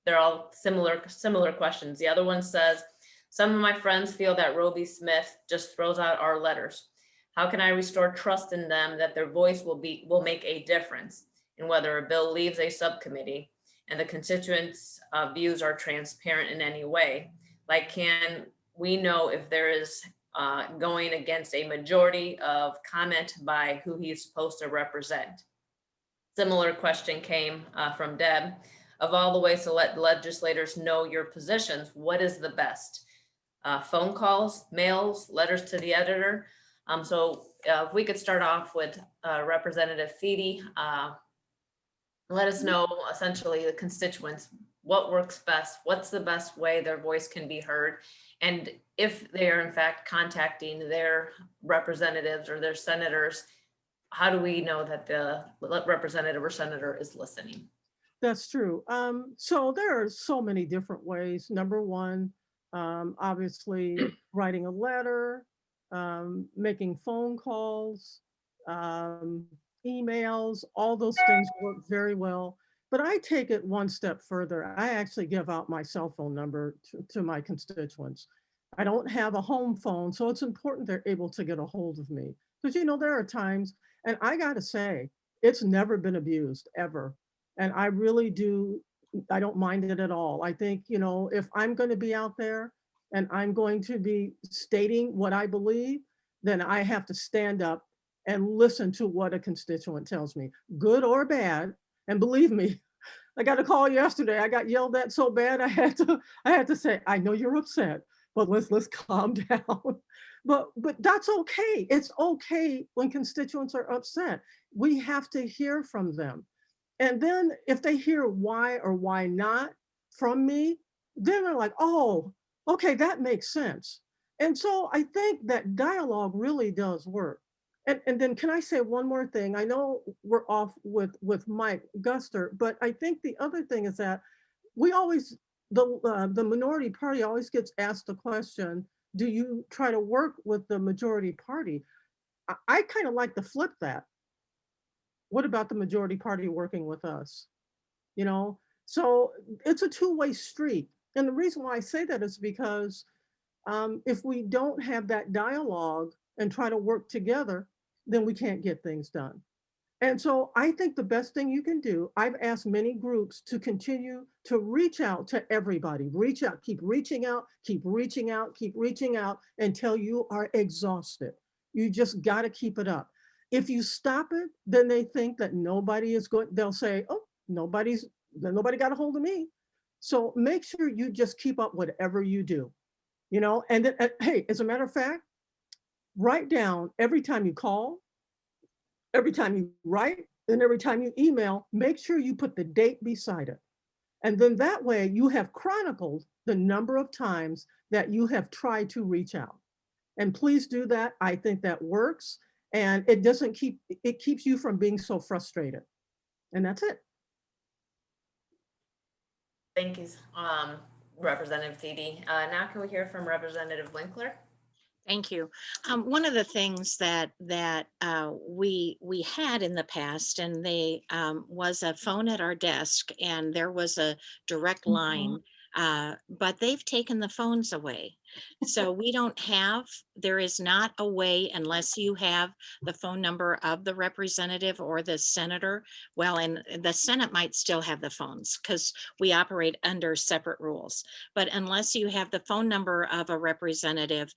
they're all similar questions. The other one says, some of my friends feel that Roby Smith just throws out our letters. How can I restore trust in them that their voice will make a difference in whether a bill leaves a subcommittee and the constituents' views are transparent in any way? Like, can we know if there is going against a majority of comment by who he's supposed to represent? Similar question came from Deb. Of all the ways to let legislators know your positions, what is the best? Phone calls, mails, letters to the editor? So if we could start off with Representative Feedy, let us know essentially the constituents, what works best, what's the best way their voice can be heard, and if they are in fact contacting their representatives or their senators, how do we know that the representative or senator is listening? That's true. So there are so many different ways. Number one, obviously writing a letter, making phone calls, emails, all those things work very well. But I take it one step further. I actually give out my cell phone number to my constituents. I don't have a home phone, so it's important they're able to get a hold of me. Because, there are times, and I got to say, it's never been abused, ever. And I really I don't mind it at all. I think, if I'm going to be out there and I'm going to be stating what I believe, then I have to stand up and listen to what a constituent tells me, good or bad. And believe me, I got a call yesterday. I got yelled at so bad. I had to say, I know you're upset, but let's calm down. But that's okay. It's okay when constituents are upset. We have to hear from them. And then if they hear why or why not from me, then they're like, oh, okay, that makes sense. And so I think that dialogue really does work. And then can I say one more thing? I know we're off with Mike Guster, but I think the other thing is that we always the minority party always gets asked the question, do you try to work with the majority party? I kind of like to flip that. What about the majority party working with us? You know, so it's a two-way street. And the reason why I say that is because if we don't have that dialogue and try to work together, then we can't get things done. And so I think the best thing you can do, I've asked many groups to continue to reach out to everybody, reach out, keep reaching out, keep reaching out, keep reaching out until you are exhausted. You just got to keep it up. If you stop it, then they think that nobody is going, they'll say, oh, nobody got a hold of me. So make sure you just keep up whatever you do, you know, and then, hey, as a matter of fact, write down every time you call, every time you write, and every time you email, make sure you put the date beside it. And then that way you have chronicled the number of times that you have tried to reach out. And please do that. I think that works. And it keeps you from being so frustrated. And that's it. Thank you, Representative Thiede. Now can we hear from Representative Winkler? Thank you. One of the things that we had in the past, and they was a phone at our desk, and there was a direct line, but they've taken the phones away. So we don't have. There is not a way unless you have the phone number of the representative or the senator. Well, and the Senate might still have the phones because we operate under separate rules. But unless you have the phone number of a representative,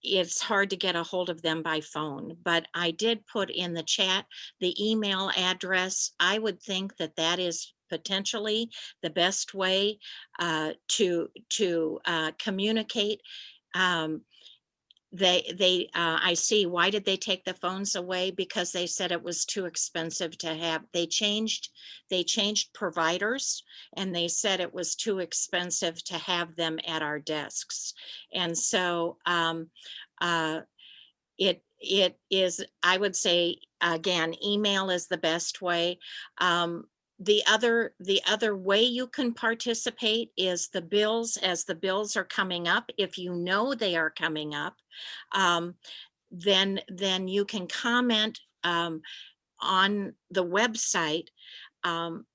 it's hard to get a hold of them by phone. But I did put in the chat the email address. I would think that that is potentially the best way to communicate. I see, why did they take the phones away? Because they said it was too expensive to have. They changed providers, and they said it was too expensive to have them at our desks. And so it is, I would say, again, email is the best way. The other way you can participate is the bills. As the bills are coming up, if you know they are coming up, then you can comment on the website.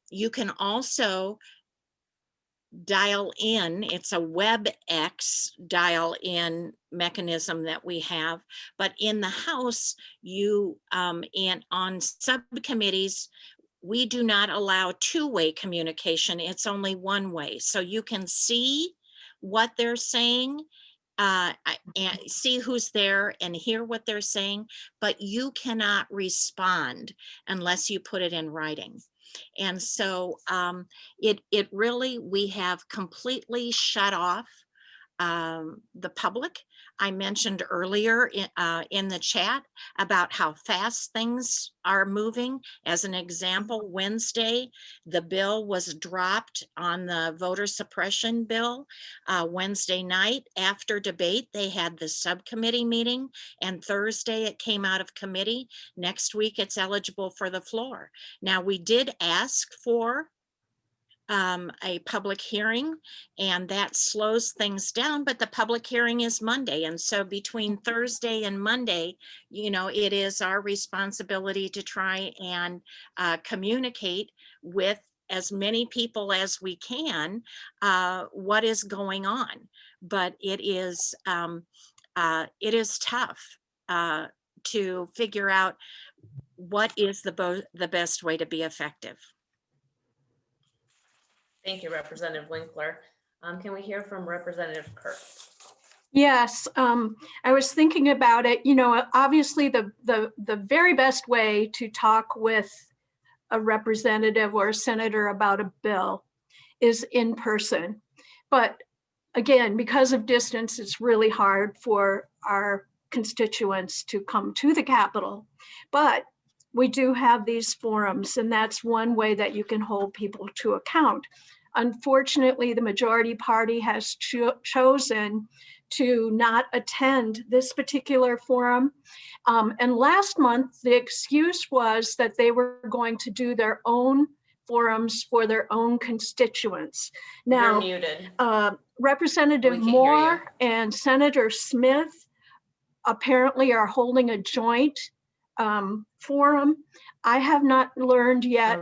You can also dial in. It's a WebEx dial in mechanism that we have, but in the House, you and on subcommittees, we do not allow two-way communication. It's only one way. So you can see what they're saying, and see who's there and hear what they're saying, but you cannot respond unless you put it in writing. And so it really, we have completely shut off the public. I mentioned earlier in the chat about how fast things are moving. As an example, Wednesday, the bill was dropped on the voter suppression bill. Wednesday night after debate, they had the subcommittee meeting, and Thursday it came out of committee. Next week, it's eligible for the floor. Now, we did ask for a public hearing, and that slows things down, but the public hearing is Monday. And so between Thursday and Monday, you know, it is our responsibility to try and communicate with as many people as we can what is going on. But it is tough to figure out what is the best way to be effective. Thank you, Representative Winkler. Can we hear from Representative Kirk? Yes, I was thinking about it. You know, obviously the very best way to talk with a representative or a senator about a bill is in person. But again, because of distance, it's really hard for our constituents to come to the Capitol. But we do have these forums, and that's one way that you can hold people to account. Unfortunately, the majority party has chosen to not attend this particular forum. And last month, the excuse was that they were going to do their own forums for their own constituents. You're Now, muted. Representative We can't hear you. Moore and Senator Smith apparently are holding a joint forum. I have not learned yet.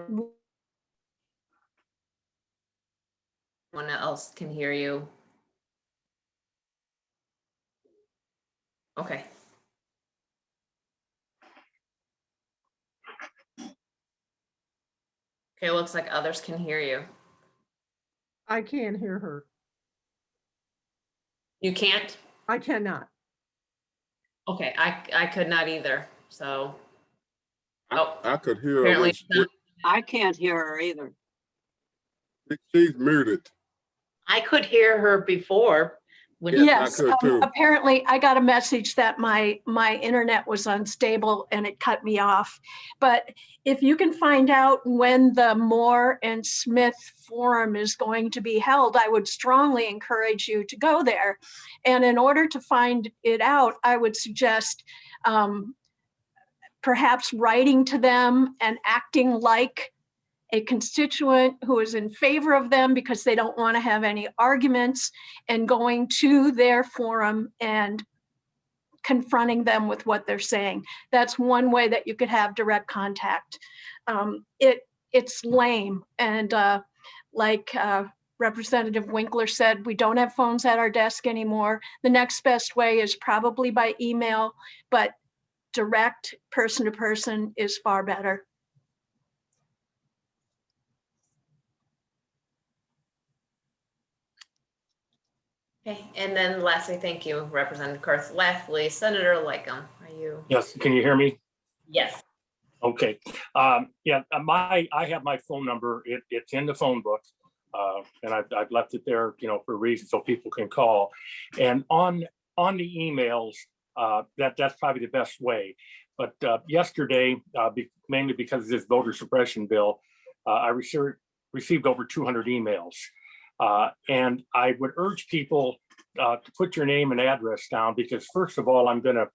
One else can hear you. Okay. Okay, looks like others can hear you. I can't hear her. You can't? I cannot. Okay, I could not either, so. I could hear her. Apparently When it's not- I can't hear her either. she's muted. I could hear her before. When Yes, I could too. apparently I got a message that my internet was unstable and it cut me off. But if you can find out when the Moore and Smith forum is going to be held, I would strongly encourage you to go there. And in order to find it out, I would suggest perhaps writing to them and acting like a constituent who is in favor of them because they don't want to have any arguments, and going to their forum and confronting them with what they're saying. That's one way that you could have direct contact. It's lame. And like Representative Winkler said, we don't have phones at our desk anymore. The next best way is probably by email, but direct person to person is far better. Okay, and then lastly, thank you, Representative Kurth. Lastly, Senator Lycum, are you? Yes, can you hear me? Yes. Okay. Yeah, I have my phone number. It's in the phone book. And I've left it there, for a reason so people can call. And on the emails, that's probably the best way. But yesterday, mainly because of this voter suppression bill, I received over 200 emails. And I would urge people to put your name and address down, because first of all, I'm going to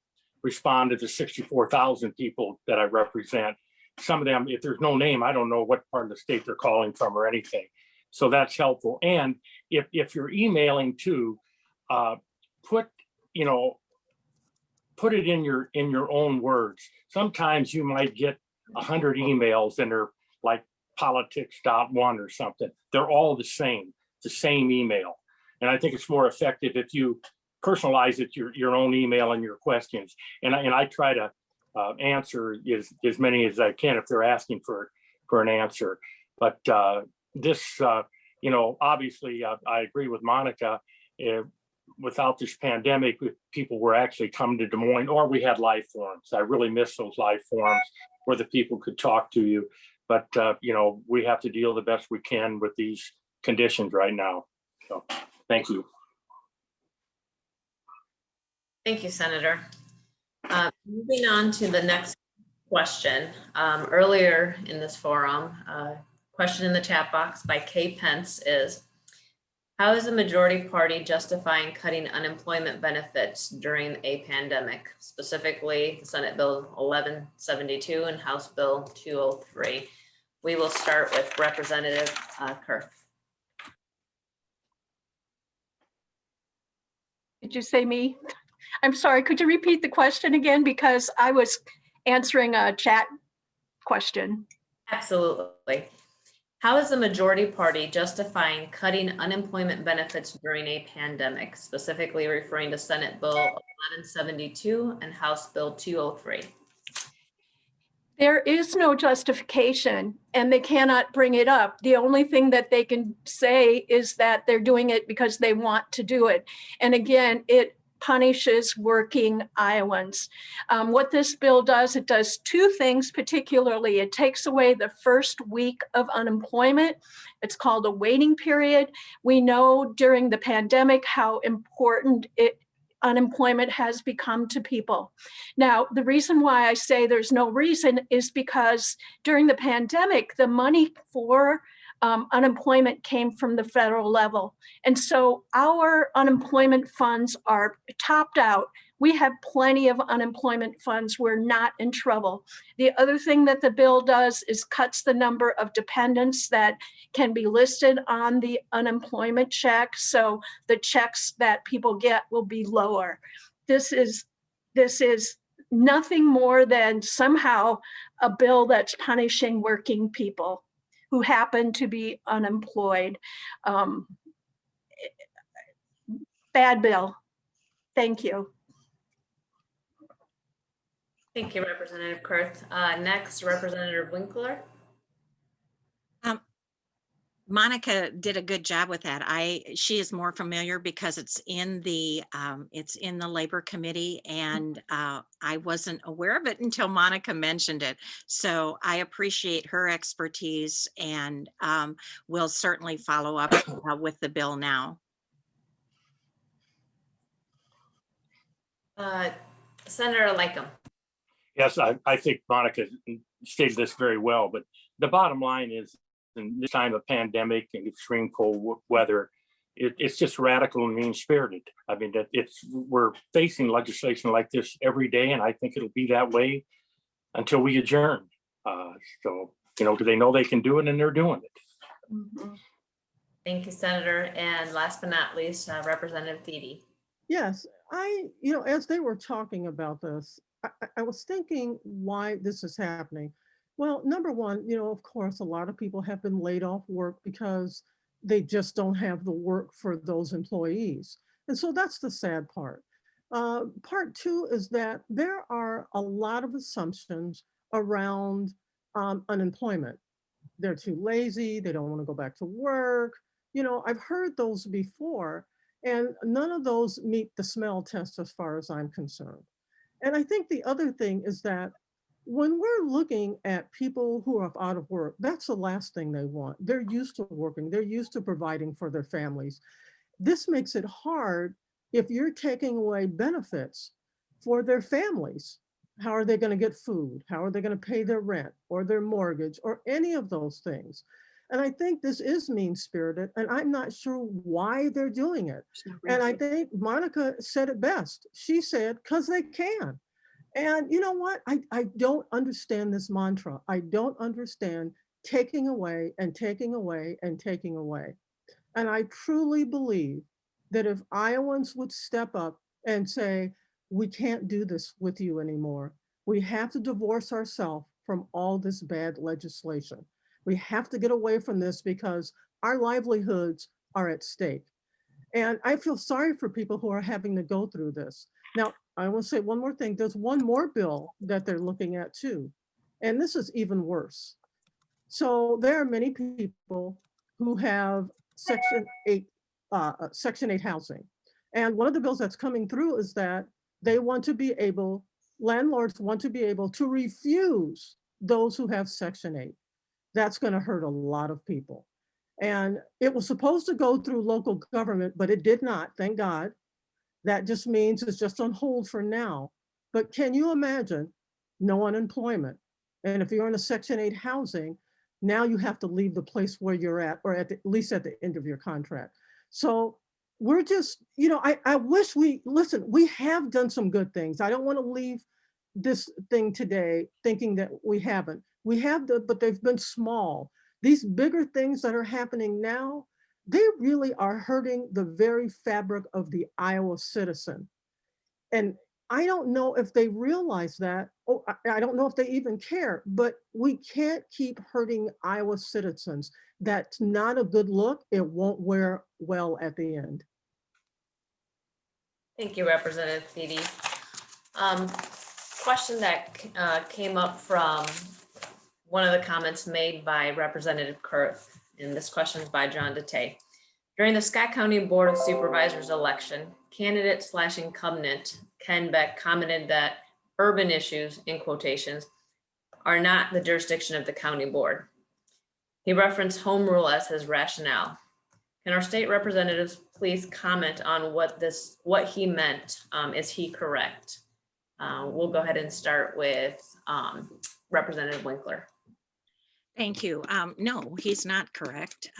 respond to the 64,000 people that I represent. Some of them, if there's no name, I don't know what part of the state they're calling from or anything. So that's helpful. And if you're emailing too, put it in your own words. Sometimes you might get 100 emails and they're like politics.1 or something. They're all the same email. And I think it's more effective if you personalize it, your own email and your questions. And I try to answer as many as I can if they're asking for an answer. But this, obviously I agree with Monica. Without this pandemic, people were actually coming to Des Moines, or we had live forums. I really miss those live forums where the people could talk to you. But, we have to deal the best we can with these conditions right now. So thank you. Thank you, Senator. Moving on to the next question. Earlier in this forum, question in the chat box by Kay Pence is, how is the majority party justifying cutting unemployment benefits during a pandemic, specifically Senate Bill 1172 and House Bill 203? We will start with Representative Kurth. Did you say me? I'm sorry, could you repeat the question again? Because I was answering a chat question. Absolutely. How is the majority party justifying cutting unemployment benefits during a pandemic, specifically referring to Senate Bill 1172 and House Bill 203? There is no justification, and they cannot bring it up. The only thing that they can say is that they're doing it because they want to do it. And again, it punishes working Iowans. What this bill does, it does two things particularly. It takes away the first week of unemployment. It's called a waiting period. We know during the pandemic how important unemployment has become to people. Now, the reason why I say there's no reason is because during the pandemic, the money for unemployment came from the federal level. And so our unemployment funds are topped out. We have plenty of unemployment funds. We're not in trouble. The other thing that the bill does is cuts the number of dependents that can be listed on the unemployment check. So the checks that people get will be lower. This is nothing more than somehow a bill that's punishing working people who happen to be unemployed. Bad bill. Thank you. Thank you, Representative Kurth. Next, Representative Winkler. Monica did a good job with that. She is more familiar because it's in the labor committee, and I wasn't aware of it until Monica mentioned it. So I appreciate her expertise, and we'll certainly follow up with the bill now. Senator Lakeham. Yes, I think Monica stated this very well, but the bottom line is, in this time of pandemic and extreme cold weather, it's just radical and mean-spirited. I mean, we're facing legislation like this every day, and I think it'll be that way until we adjourn. So, do they know they can do it, and they're doing it. Mm-hmm. Thank you, Senator. And last but not least, Representative Thiede. Yes, as they were talking about this, I was thinking why this is happening. Well, number one, of course, a lot of people have been laid off work because they just don't have the work for those employees. And so that's the sad part. Part two is that there are a lot of assumptions around unemployment. They're too lazy, they don't want to go back to work. I've heard those before, and none of those meet the smell test as far as I'm concerned. And I think the other thing is that when we're looking at people who are out of work, that's the last thing they want. They're used to working, they're used to providing for their families. This makes it hard if you're taking away benefits for their families. How are they going to get food? How are they going to pay their rent or their mortgage or any of those things? And I think this is mean-spirited, and I'm not sure why they're doing it. And I think Monica said it best. She said, because they can. And you know what? I don't understand this mantra. I don't understand taking away and taking away and taking away. And I truly believe that if Iowans would step up and say, we can't do this with you anymore. We have to divorce ourselves from all this bad legislation. We have to get away from this because our livelihoods are at stake. And I feel sorry for people who are having to go through this. Now, I want to say one more thing. There's one more bill that they're looking at too. And this is even worse. So there are many people who have Section 8 housing. And one of the bills that's coming through is that landlords want to be able to refuse those who have Section 8. That's going to hurt a lot of people. And it was supposed to go through local government, but it did not, thank God. That just means it's just on hold for now. But can you imagine no unemployment? And if you're in a Section 8 housing, now you have to leave the place where you're at, or at least at the end of your contract. So we're just, I wish we have done some good things. I don't want to leave this thing today thinking that we haven't. We have, but they've been small. These bigger things that are happening now, they really are hurting the very fabric of the Iowa citizen. And I don't know if they realize that. Oh, I don't know if they even care, but we can't keep hurting Iowa citizens. That's not a good look. It won't wear well at the end. Thank you, Representative Thiede. Question that came up from one of the comments made by Representative Kurth, and this question is by John DeTay. During the Scott County Board of Supervisors election, candidate/incumbent Ken Beck commented that urban issues, in quotations, are not the jurisdiction of the county board. He referenced home rule as his rationale. Can our state representatives please comment on what he meant? Is he correct? We'll go ahead and start with Representative Winkler. Thank you. No, he's not correct.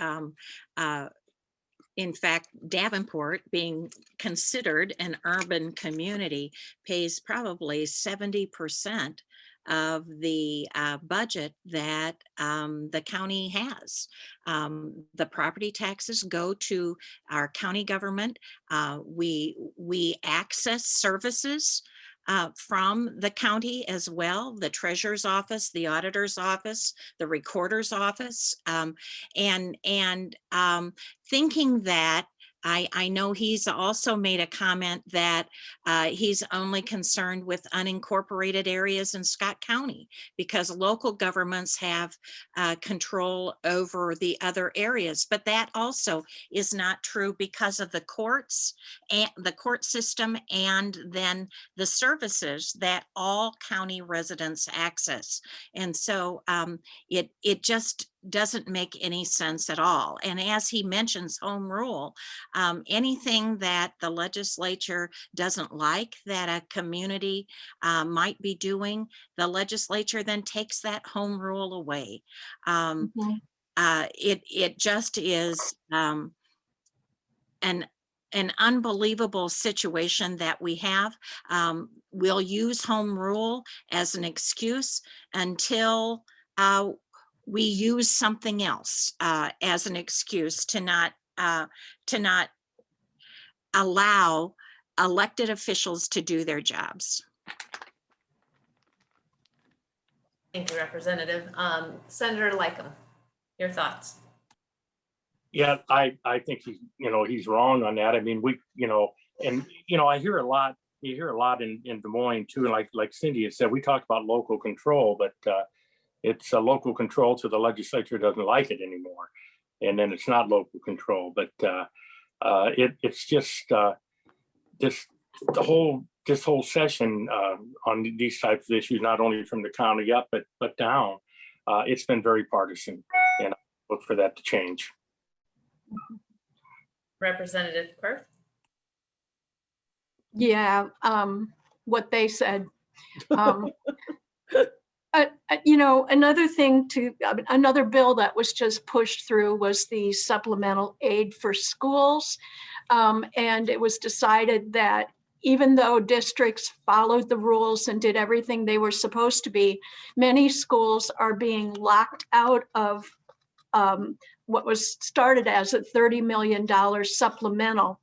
In fact, Davenport, being considered an urban community, pays probably 70% of the budget that the county has. The property taxes go to our county government. We access services from the county as well, the treasurer's office, the auditor's office, the recorder's office, and thinking that I know he's also made a comment that he's only concerned with unincorporated areas in Scott County because local governments have control over the other areas. But that also is not true because of the courts and the court system, and then the services that all county residents access. And so it just doesn't make any sense at all. And as he mentions home rule, anything that the legislature doesn't like that a community might be doing, the legislature then takes that home rule away. It just is an unbelievable situation that we have. We'll use home rule as an excuse until we use something else as an excuse to not allow elected officials to do their jobs. Thank you, Representative. Senator Lycum, your thoughts? Yeah, I think he's wrong on that. I mean, I hear a lot. You hear a lot in Des Moines too, and like Cindy had said, we talked about local control, but it's a local control, so the legislature doesn't like it anymore, and then it's not local control. But it's just this whole session on these types of issues, not only from the county up but down. It's been very partisan, and I look for that to change. Representative Perth? Yeah, what they said. Another bill that was just pushed through was the supplemental aid for schools. And it was decided that even though districts followed the rules and did everything they were supposed to be, many schools are being locked out of what was started as a $30 million supplemental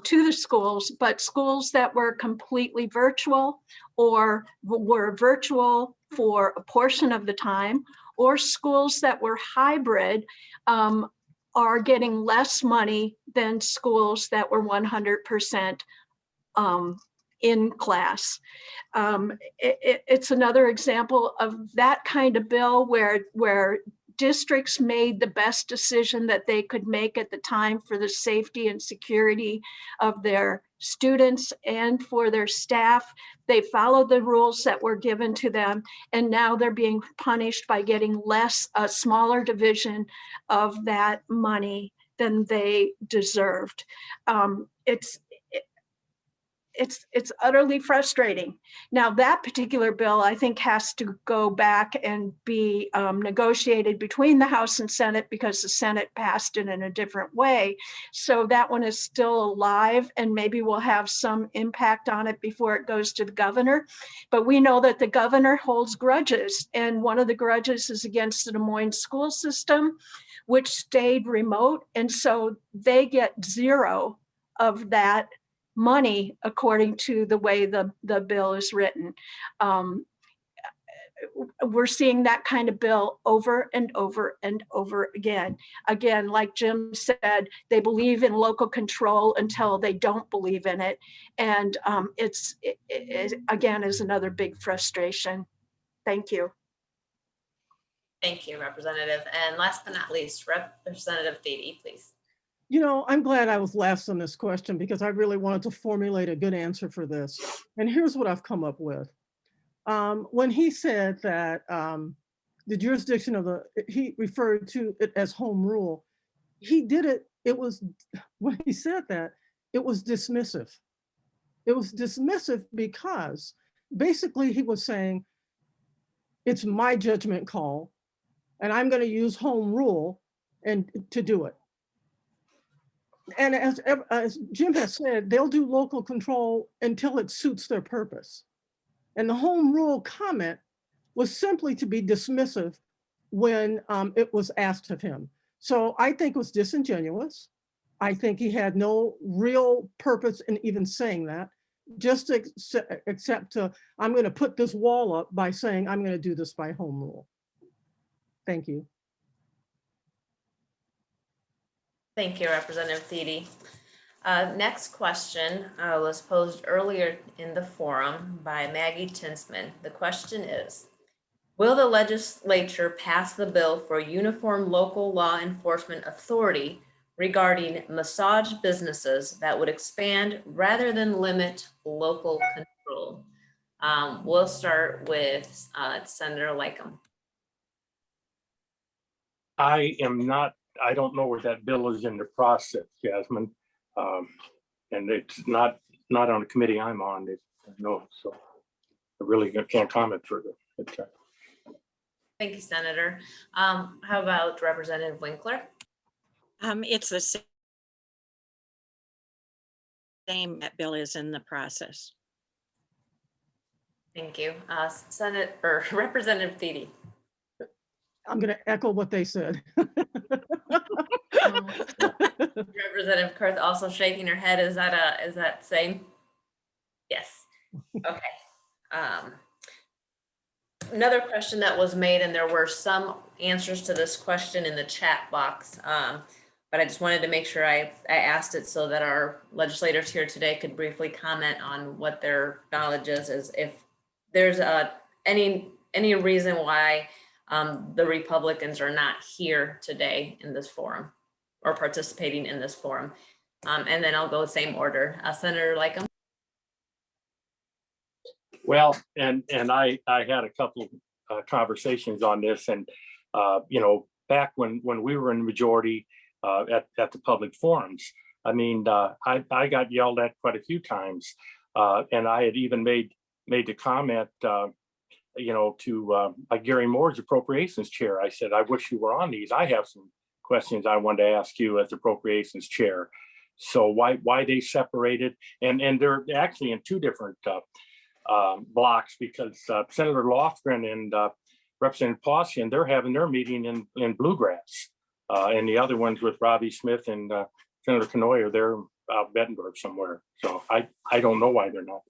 to the schools, but schools that were completely virtual or were virtual for a portion of the time, or schools that were hybrid are getting less money than schools that were 100% in class. It's another example of that kind of bill where districts made the best decision that they could make at the time for the safety and security of their students and for their staff. They followed the rules that were given to them, and now they're being punished by getting a smaller division of that money than they deserved. It's utterly frustrating. Now, that particular bill, I think, has to go back and be negotiated between the House and Senate because the Senate passed it in a different way. So that one is still alive, and maybe we'll have some impact on it before it goes to the governor. But we know that the governor holds grudges, and one of the grudges is against the Des Moines school system, which stayed remote. And so they get zero of that money according to the way the bill is written. We're seeing that kind of bill over and over and over again. Again, like Jim said, they believe in local control until they don't believe in it. And it again is another big frustration. Thank you. Thank you, Representative. And last but not least, Representative Beatty, please. I'm glad I was last on this question because I really wanted to formulate a good answer for this. And here's what I've come up with. When he said that the jurisdiction of he referred to it as home rule, when he said that, it was dismissive. It was dismissive because basically he was saying, it's my judgment call. and I'm going to use home rule and to do it. And as Jim has said, they'll do local control until it suits their purpose. And the home rule comment was simply to be dismissive when it was asked of him. So I think it was disingenuous. I think he had no real purpose in even saying that, just except to, I'm going to put this wall up by saying I'm going to do this by home rule. Thank you. Thank you, Representative Thiede. Next question was posed earlier in the forum by Maggie Tinsman. The question is, will the legislature pass the bill for uniform local law enforcement authority regarding massage businesses that would expand rather than limit local control? We'll start with Senator Lycum. I don't know where that bill is in the process, Jasmine. And it's not on the committee I'm on. No, so I really can't comment further. Thank you, Senator. How about Representative Winkler? It's the same that bill is in the process. Thank you. Representative Thiede. I'm going to echo what they said. Representative Kurth also shaking her head. Is that same? Yes. Okay. Another question that was made, and there were some answers to this question in the chat box, but I just wanted to make sure I asked it so that our legislators here today could briefly comment on what their knowledge is if there's any reason why the Republicans are not here today in this forum or participating in this forum. And then I'll go same order. Senator Lycum. Well, and I had a couple conversations on this, and back when we were in the majority at the public forums, I mean, I got yelled at quite a few times, and I had even made the comment, to Gary Moore's appropriations chair. I said, I wish you were on these. I have some questions I wanted to ask you as appropriations chair. So why they separated, and they're actually in two different blocks, because Senator Lofgren and Representative Pausian, they're having their meeting in Bluegrass, and the other ones with Robbie Smith and Senator Kanoyer, they're out Bettendorf somewhere. So I don't know why they're not.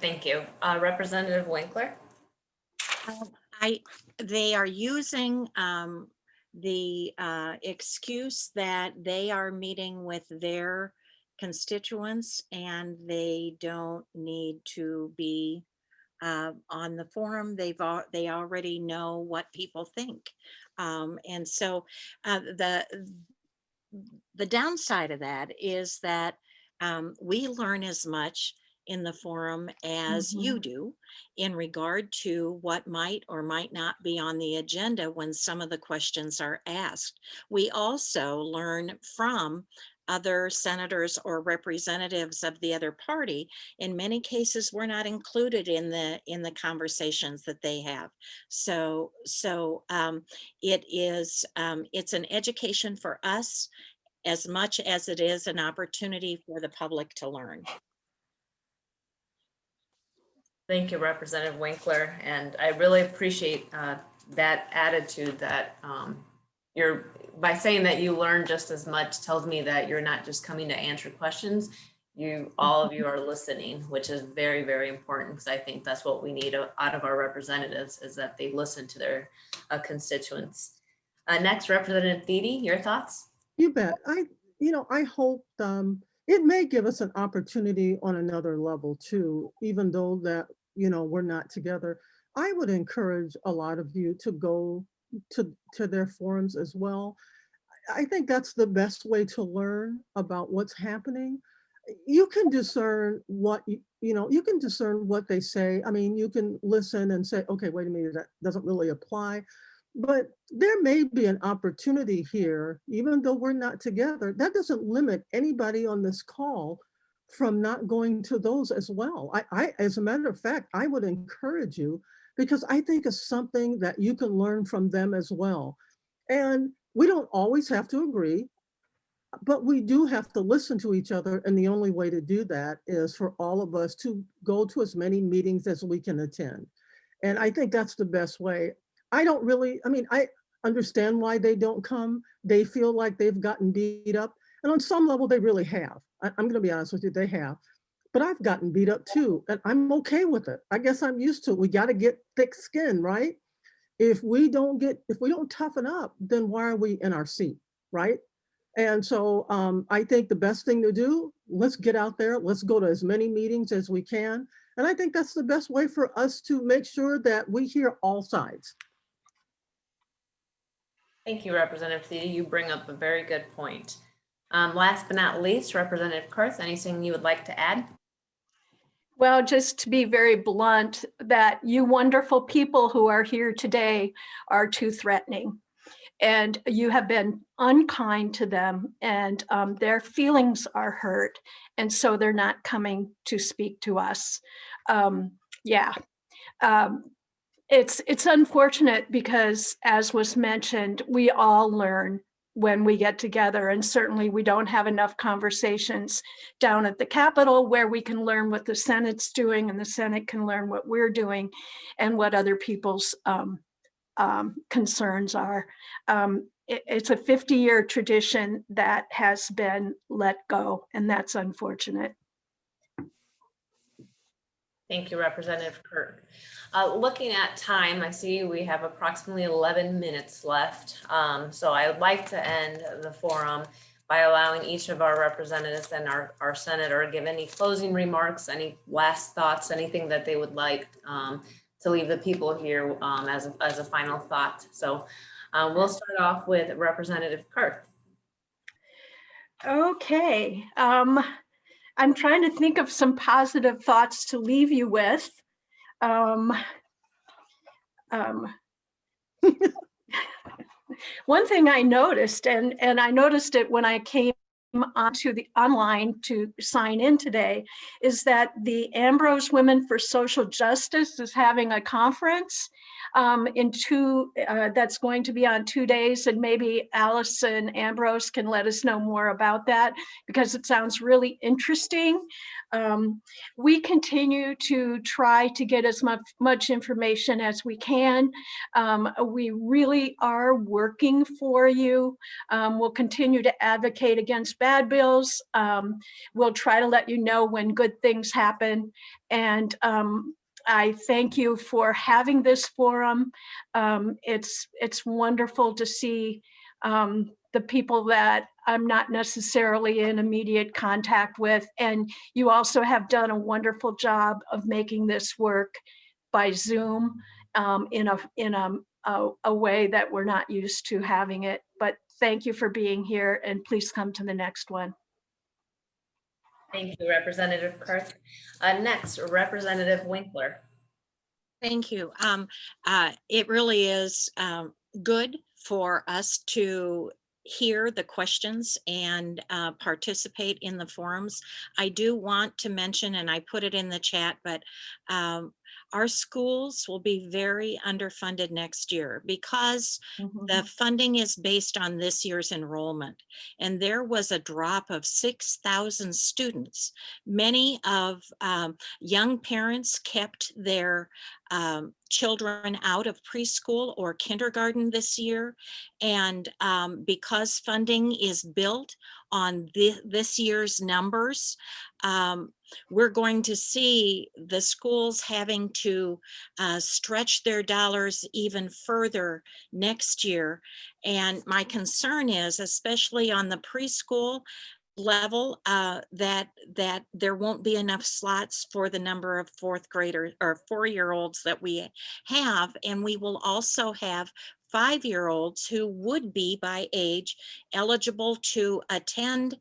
Thank you. Representative Winkler. They are using the excuse that they are meeting with their constituents and they don't need to be on the forum. They already know what people think, and so the downside of that is that we learn as much in the forum as you do in regard to what might or might not be on the agenda when some of the questions are asked. We also learn from other senators or representatives of the other party. In many cases, we're not included in the conversations that they have. So it's an education for us as much as it is an opportunity for the public to learn. Thank you, Representative Winkler. And I really appreciate that attitude that by saying that you learn just as much tells me that you're not just coming to answer questions. All of you are listening, which is very, very important, because I think that's what we need out of our representatives, is that they listen to their constituents. Next, Representative Thiede, your thoughts? You bet. I hope it may give us an opportunity on another level too, even though that, we're not together. I would encourage a lot of you to go to their forums as well. I think that's the best way to learn about what's happening. You can discern you can discern what they say. I mean, you can listen and say, okay, wait a minute, that doesn't really apply. But there may be an opportunity here, even though we're not together. That doesn't limit anybody on this call from not going to those as well. I as a matter of fact, I would encourage you because I think it's something that you can learn from them as well. And we don't always have to agree, but we do have to listen to each other. And the only way to do that is for all of us to go to as many meetings as we can attend. And I think that's the best way. I understand why they don't come. They feel like they've gotten beat up. And on some level, they really have. I'm going to be honest with you, they have. But I've gotten beat up too. And I'm okay with it. I guess I'm used to it. We got to get thick skin, right? If we don't toughen up, then why are we in our seat, right? And so I think the best thing to do, let's get out there, let's go to as many meetings as we can. And I think that's the best way for us to make sure that we hear all sides. Thank you, Representative Thede. You bring up a very good point. Last but not least, Representative Kurth, anything you would like to add? Well, just to be very blunt, that you wonderful people who are here today are too threatening. And you have been unkind to them, and their feelings are hurt. And so they're not coming to speak to us. It's unfortunate because, as was mentioned, we all learn when we get together, and certainly we don't have enough conversations down at the Capitol where we can learn what the Senate's doing and the Senate can learn what we're doing and what other people's concerns are. It's a 50-year tradition that has been let go, and that's unfortunate. Thank you, Representative Kirk. Looking at time, I see we have approximately 11 minutes left. So I would like to end the forum by allowing each of our representatives and our senator give any closing remarks, any last thoughts, anything that they would like to leave the people here as a final thought. So we'll start off with Representative Kirk. Okay. I'm trying to think of some positive thoughts to leave you with. One thing I noticed, and I noticed it when I came onto the online to sign in today, is that the Ambrose Women for Social Justice is having a conference that's going to be on 2 days, and maybe Allison Ambrose can let us know more about that because it sounds really interesting. We continue to try to get as much information as we can. We really are working for you. We'll continue to advocate against bad bills. We'll try to let you know when good things happen. And I thank you for having this forum. It's wonderful to see the people that I'm not necessarily in immediate contact with. And you also have done a wonderful job of making this work by Zoom in a way that we're not used to having it. But thank you for being here, and please come to the next one. Thank you, Representative Kirk. Next, Representative Winkler. Thank you. It really is good for us to hear the questions and participate in the forums. I do want to mention, and I put it in the chat, but our schools will be very underfunded next year because the funding is based on this year's enrollment. And there was a drop of 6,000 students. Many of young parents kept their children out of preschool or kindergarten this year. And because funding is built on this year's numbers, we're going to see the schools having to stretch their dollars even further next year. And my concern is, especially on the preschool level, that there won't be enough slots for the number of fourth graders or 4-year-olds that we have. And we will also have 5-year-olds who would be by age eligible to attend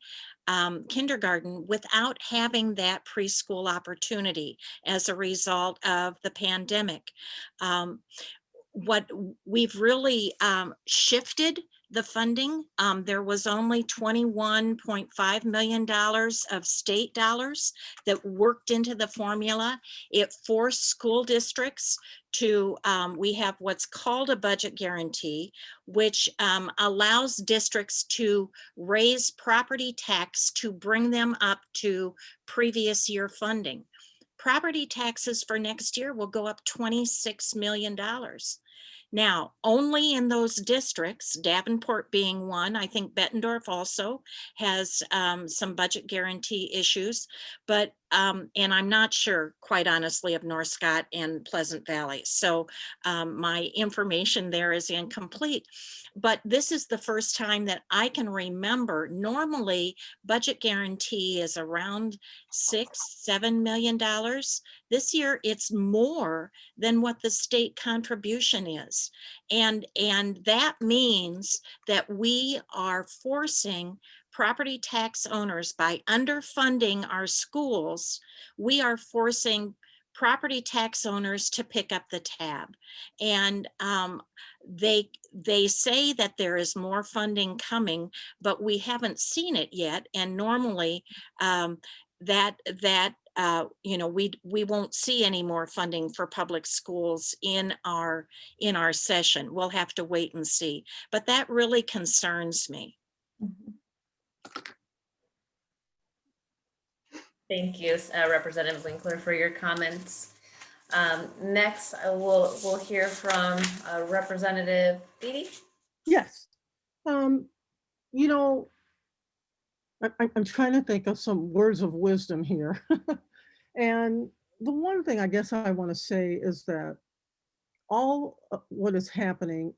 kindergarten without having that preschool opportunity as a result of the pandemic. What we've really shifted the funding. There was only $21.5 million of state dollars that worked into the formula. It forced school districts to, we have what's called a budget guarantee, which allows districts to raise property tax to bring them up to previous year funding. Property taxes for next year will go up $26 million. Now, only in those districts, Davenport being one, I think Bettendorf also has some budget guarantee issues, but, and I'm not sure, quite honestly, of North Scott and Pleasant Valley. So my information there is incomplete. But this is the first time that I can remember. Normally, budget guarantee is around $6-7 million. This year, it's more than what the state contribution is. And that means that we are forcing property tax owners, by underfunding our schools, we are forcing property tax owners to pick up the tab. And they say that there is more funding coming, but we haven't seen it yet. And normally you know, we won't see any more funding for public schools in our session. We'll have to wait and see. But that really concerns me. Thank you, Representative Winkler, for your comments. Next, we'll hear from Representative Beatty. Yes. You know, I'm trying to think of some words of wisdom here. And the one thing I guess I want to say is that all what is happening,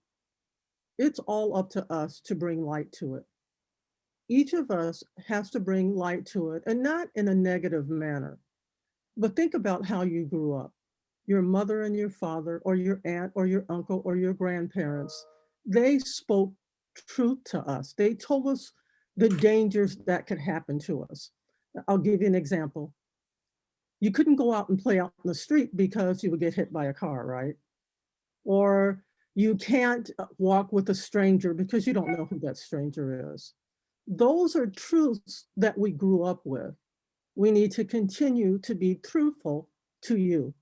it's all up to us to bring light to it. Each of us has to bring light to it, and not in a negative manner. But think about how you grew up. Your mother and your father, or your aunt, or your uncle, or your grandparents, they spoke truth to us. They told us the dangers that could happen to us. I'll give you an example. You couldn't go out and play out in the street because you would get hit by a car, right? Or you can't walk with a stranger because you don't know who that stranger is. Those are truths that we grew up with. We need to continue to be truthful to you.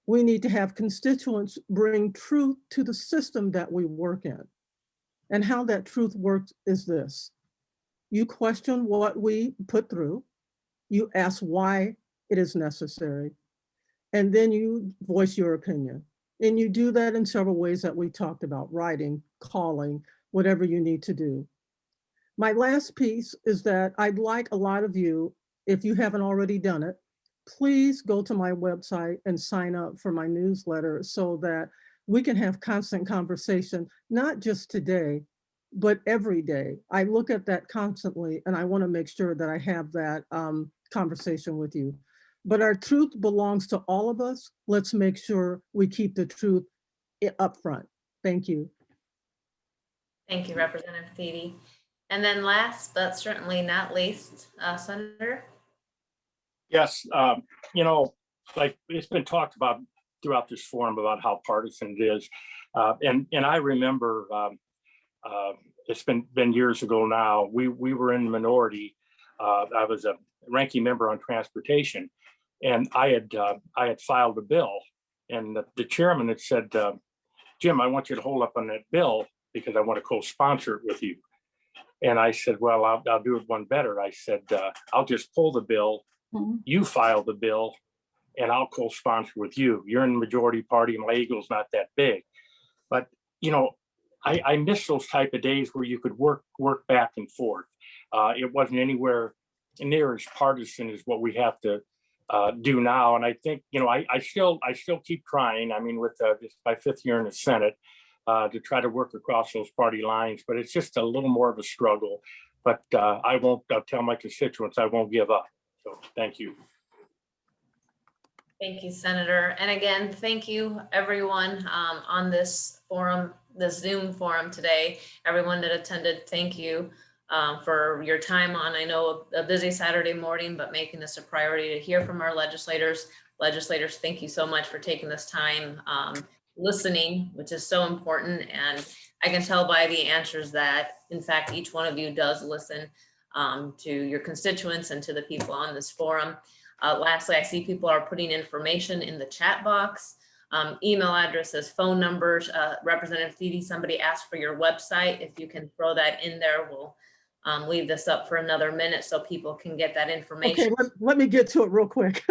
We need to have constituents bring truth to the system that we work in. And how that truth works is this. You question what we put through. You ask why it is necessary. And then you voice your opinion. And you do that in several ways that we talked about: writing, calling, whatever you need to do. My last piece is that I'd like a lot of you, if you haven't already done it, please go to my website and sign up for my newsletter so that we can have constant conversation, not just today, but every day. I look at that constantly, and I want to make sure that I have that conversation with you. But our truth belongs to all of us. Let's make sure we keep the truth up front. Thank you. Thank you, Representative Beatty. And then last, but certainly not least, Senator. Yes, you know, like it's been talked about throughout this forum about how partisan it is. And I remember, it's been years ago now, we were in the minority. I was a ranking member on transportation, and I had filed a bill, and the chairman had said, Jim, I want you to hold up on that bill because I want to co-sponsor it with you. And I said, well, I'll do it one better. I said, I'll just pull the bill. You file the bill, and I'll co-sponsor with you. You're in the majority party, and my ego's not that big. But, you know, I miss those type of days where you could work back and forth. It wasn't anywhere near as partisan as what we have to do now. And I think, you know, I still keep trying. I mean, with this my 5th year in the Senate, to try to work across those party lines, but it's just a little more of a struggle. But I won't tell my constituents I won't give up. So thank you. Thank you, Senator. And again, thank you everyone on this forum, this Zoom forum today. Everyone that attended, thank you for your time on, I know, a busy Saturday morning, but making this a priority to hear from our legislators. Legislators, thank you so much for taking this time listening, which is so important. And I can tell by the answers that, in fact, each one of you does listen to your constituents and to the people on this forum. Lastly, I see people are putting information in the chat box, email addresses, phone numbers. Representative Thede, somebody asked for your website. If you can throw that in there, we'll leave this up for another minute so people can get that information. Okay, let me get to it real quick.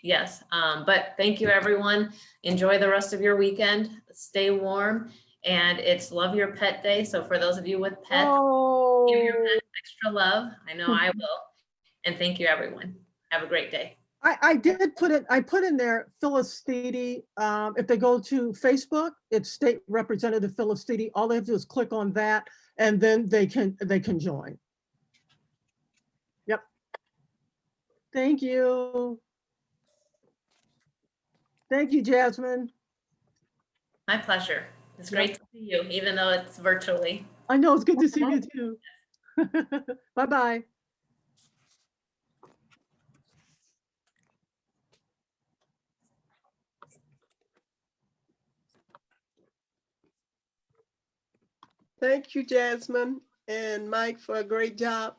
Yes, but thank you, everyone. Enjoy the rest of your weekend. Stay warm, and it's Love Your Pet Day. So for those of you with pets, give your pet extra love. I know I will. And thank you, everyone. Have a great day. I did put it, I put in there Phyllis Thede. If they go to Facebook, it's State Representative Phyllis Thede. All they have to do is click on that, and then they can join. Yep. Thank you. Thank you, Jasmine. My pleasure. It's great to see you, even though it's virtually. I know, it's good to see you too. Bye-bye. Thank you, Jasmine and Mike, for a great job.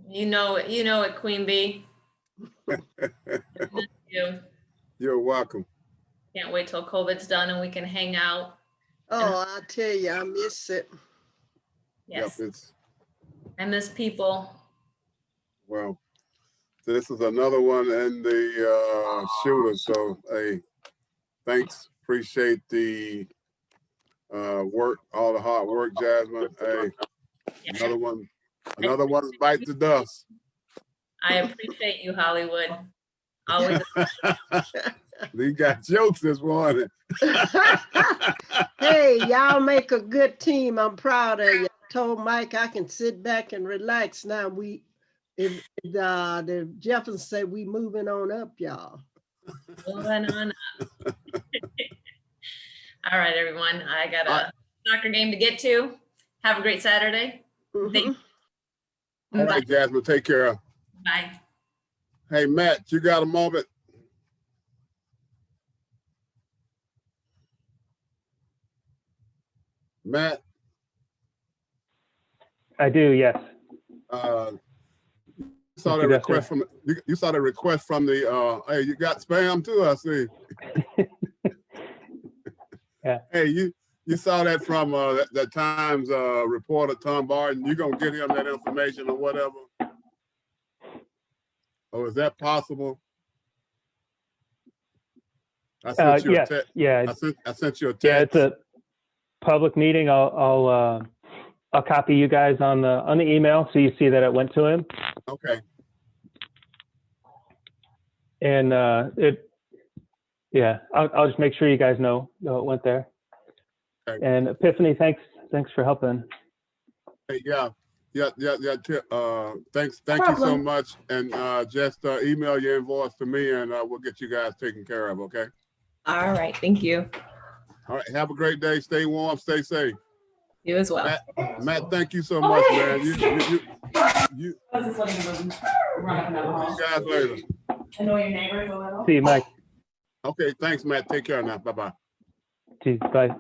You know it, Queen Bee. You. You're welcome. Can't wait till COVID's done and we can hang out. Oh, I tell you, I miss it. Yes, Yep, it's, I miss people. well, this is another one in the shooter. So, hey, thanks. Appreciate the work, all the hard work, Jasmine. Hey, another one bites the dust. I appreciate you, Hollywood. Always. We got jokes this morning. Hey, y'all make a good team. I'm proud of you. I told Mike I can sit back and relax now. If the Jeffersons say we moving on up, y'all. Moving on up. All right, everyone. I got a soccer game to get to. Have a great Saturday. Mhm. All right, Jasmine, take care. Bye. Hey, Matt, you got a moment? Matt? I do, yes. Saw that request from you saw the request from the hey, you got spam too, I see. Yeah. Hey, you saw that from that Times reporter Tom Barton. You gonna get him that information or whatever? Oh, is that possible? I sent you a text. Yeah. I sent you a text. Yeah, it's a public meeting. I'll copy you guys on the email so you see that it went to him. Okay. And I'll just make sure you guys know it went there. Okay. And Epiphany, thanks for helping. Hey, yeah. Thanks. Thank you so much. And just email your invoice to me, and we'll get you guys taken care of. Okay. All right. Thank you. All right. Have a great day. Stay warm. Stay safe. You as well. Matt, thank you so much, man. You see you guys later. Annoy your neighbors a little. See you, Mike. Okay. Thanks, Matt. Take care now. Bye-bye. Bye.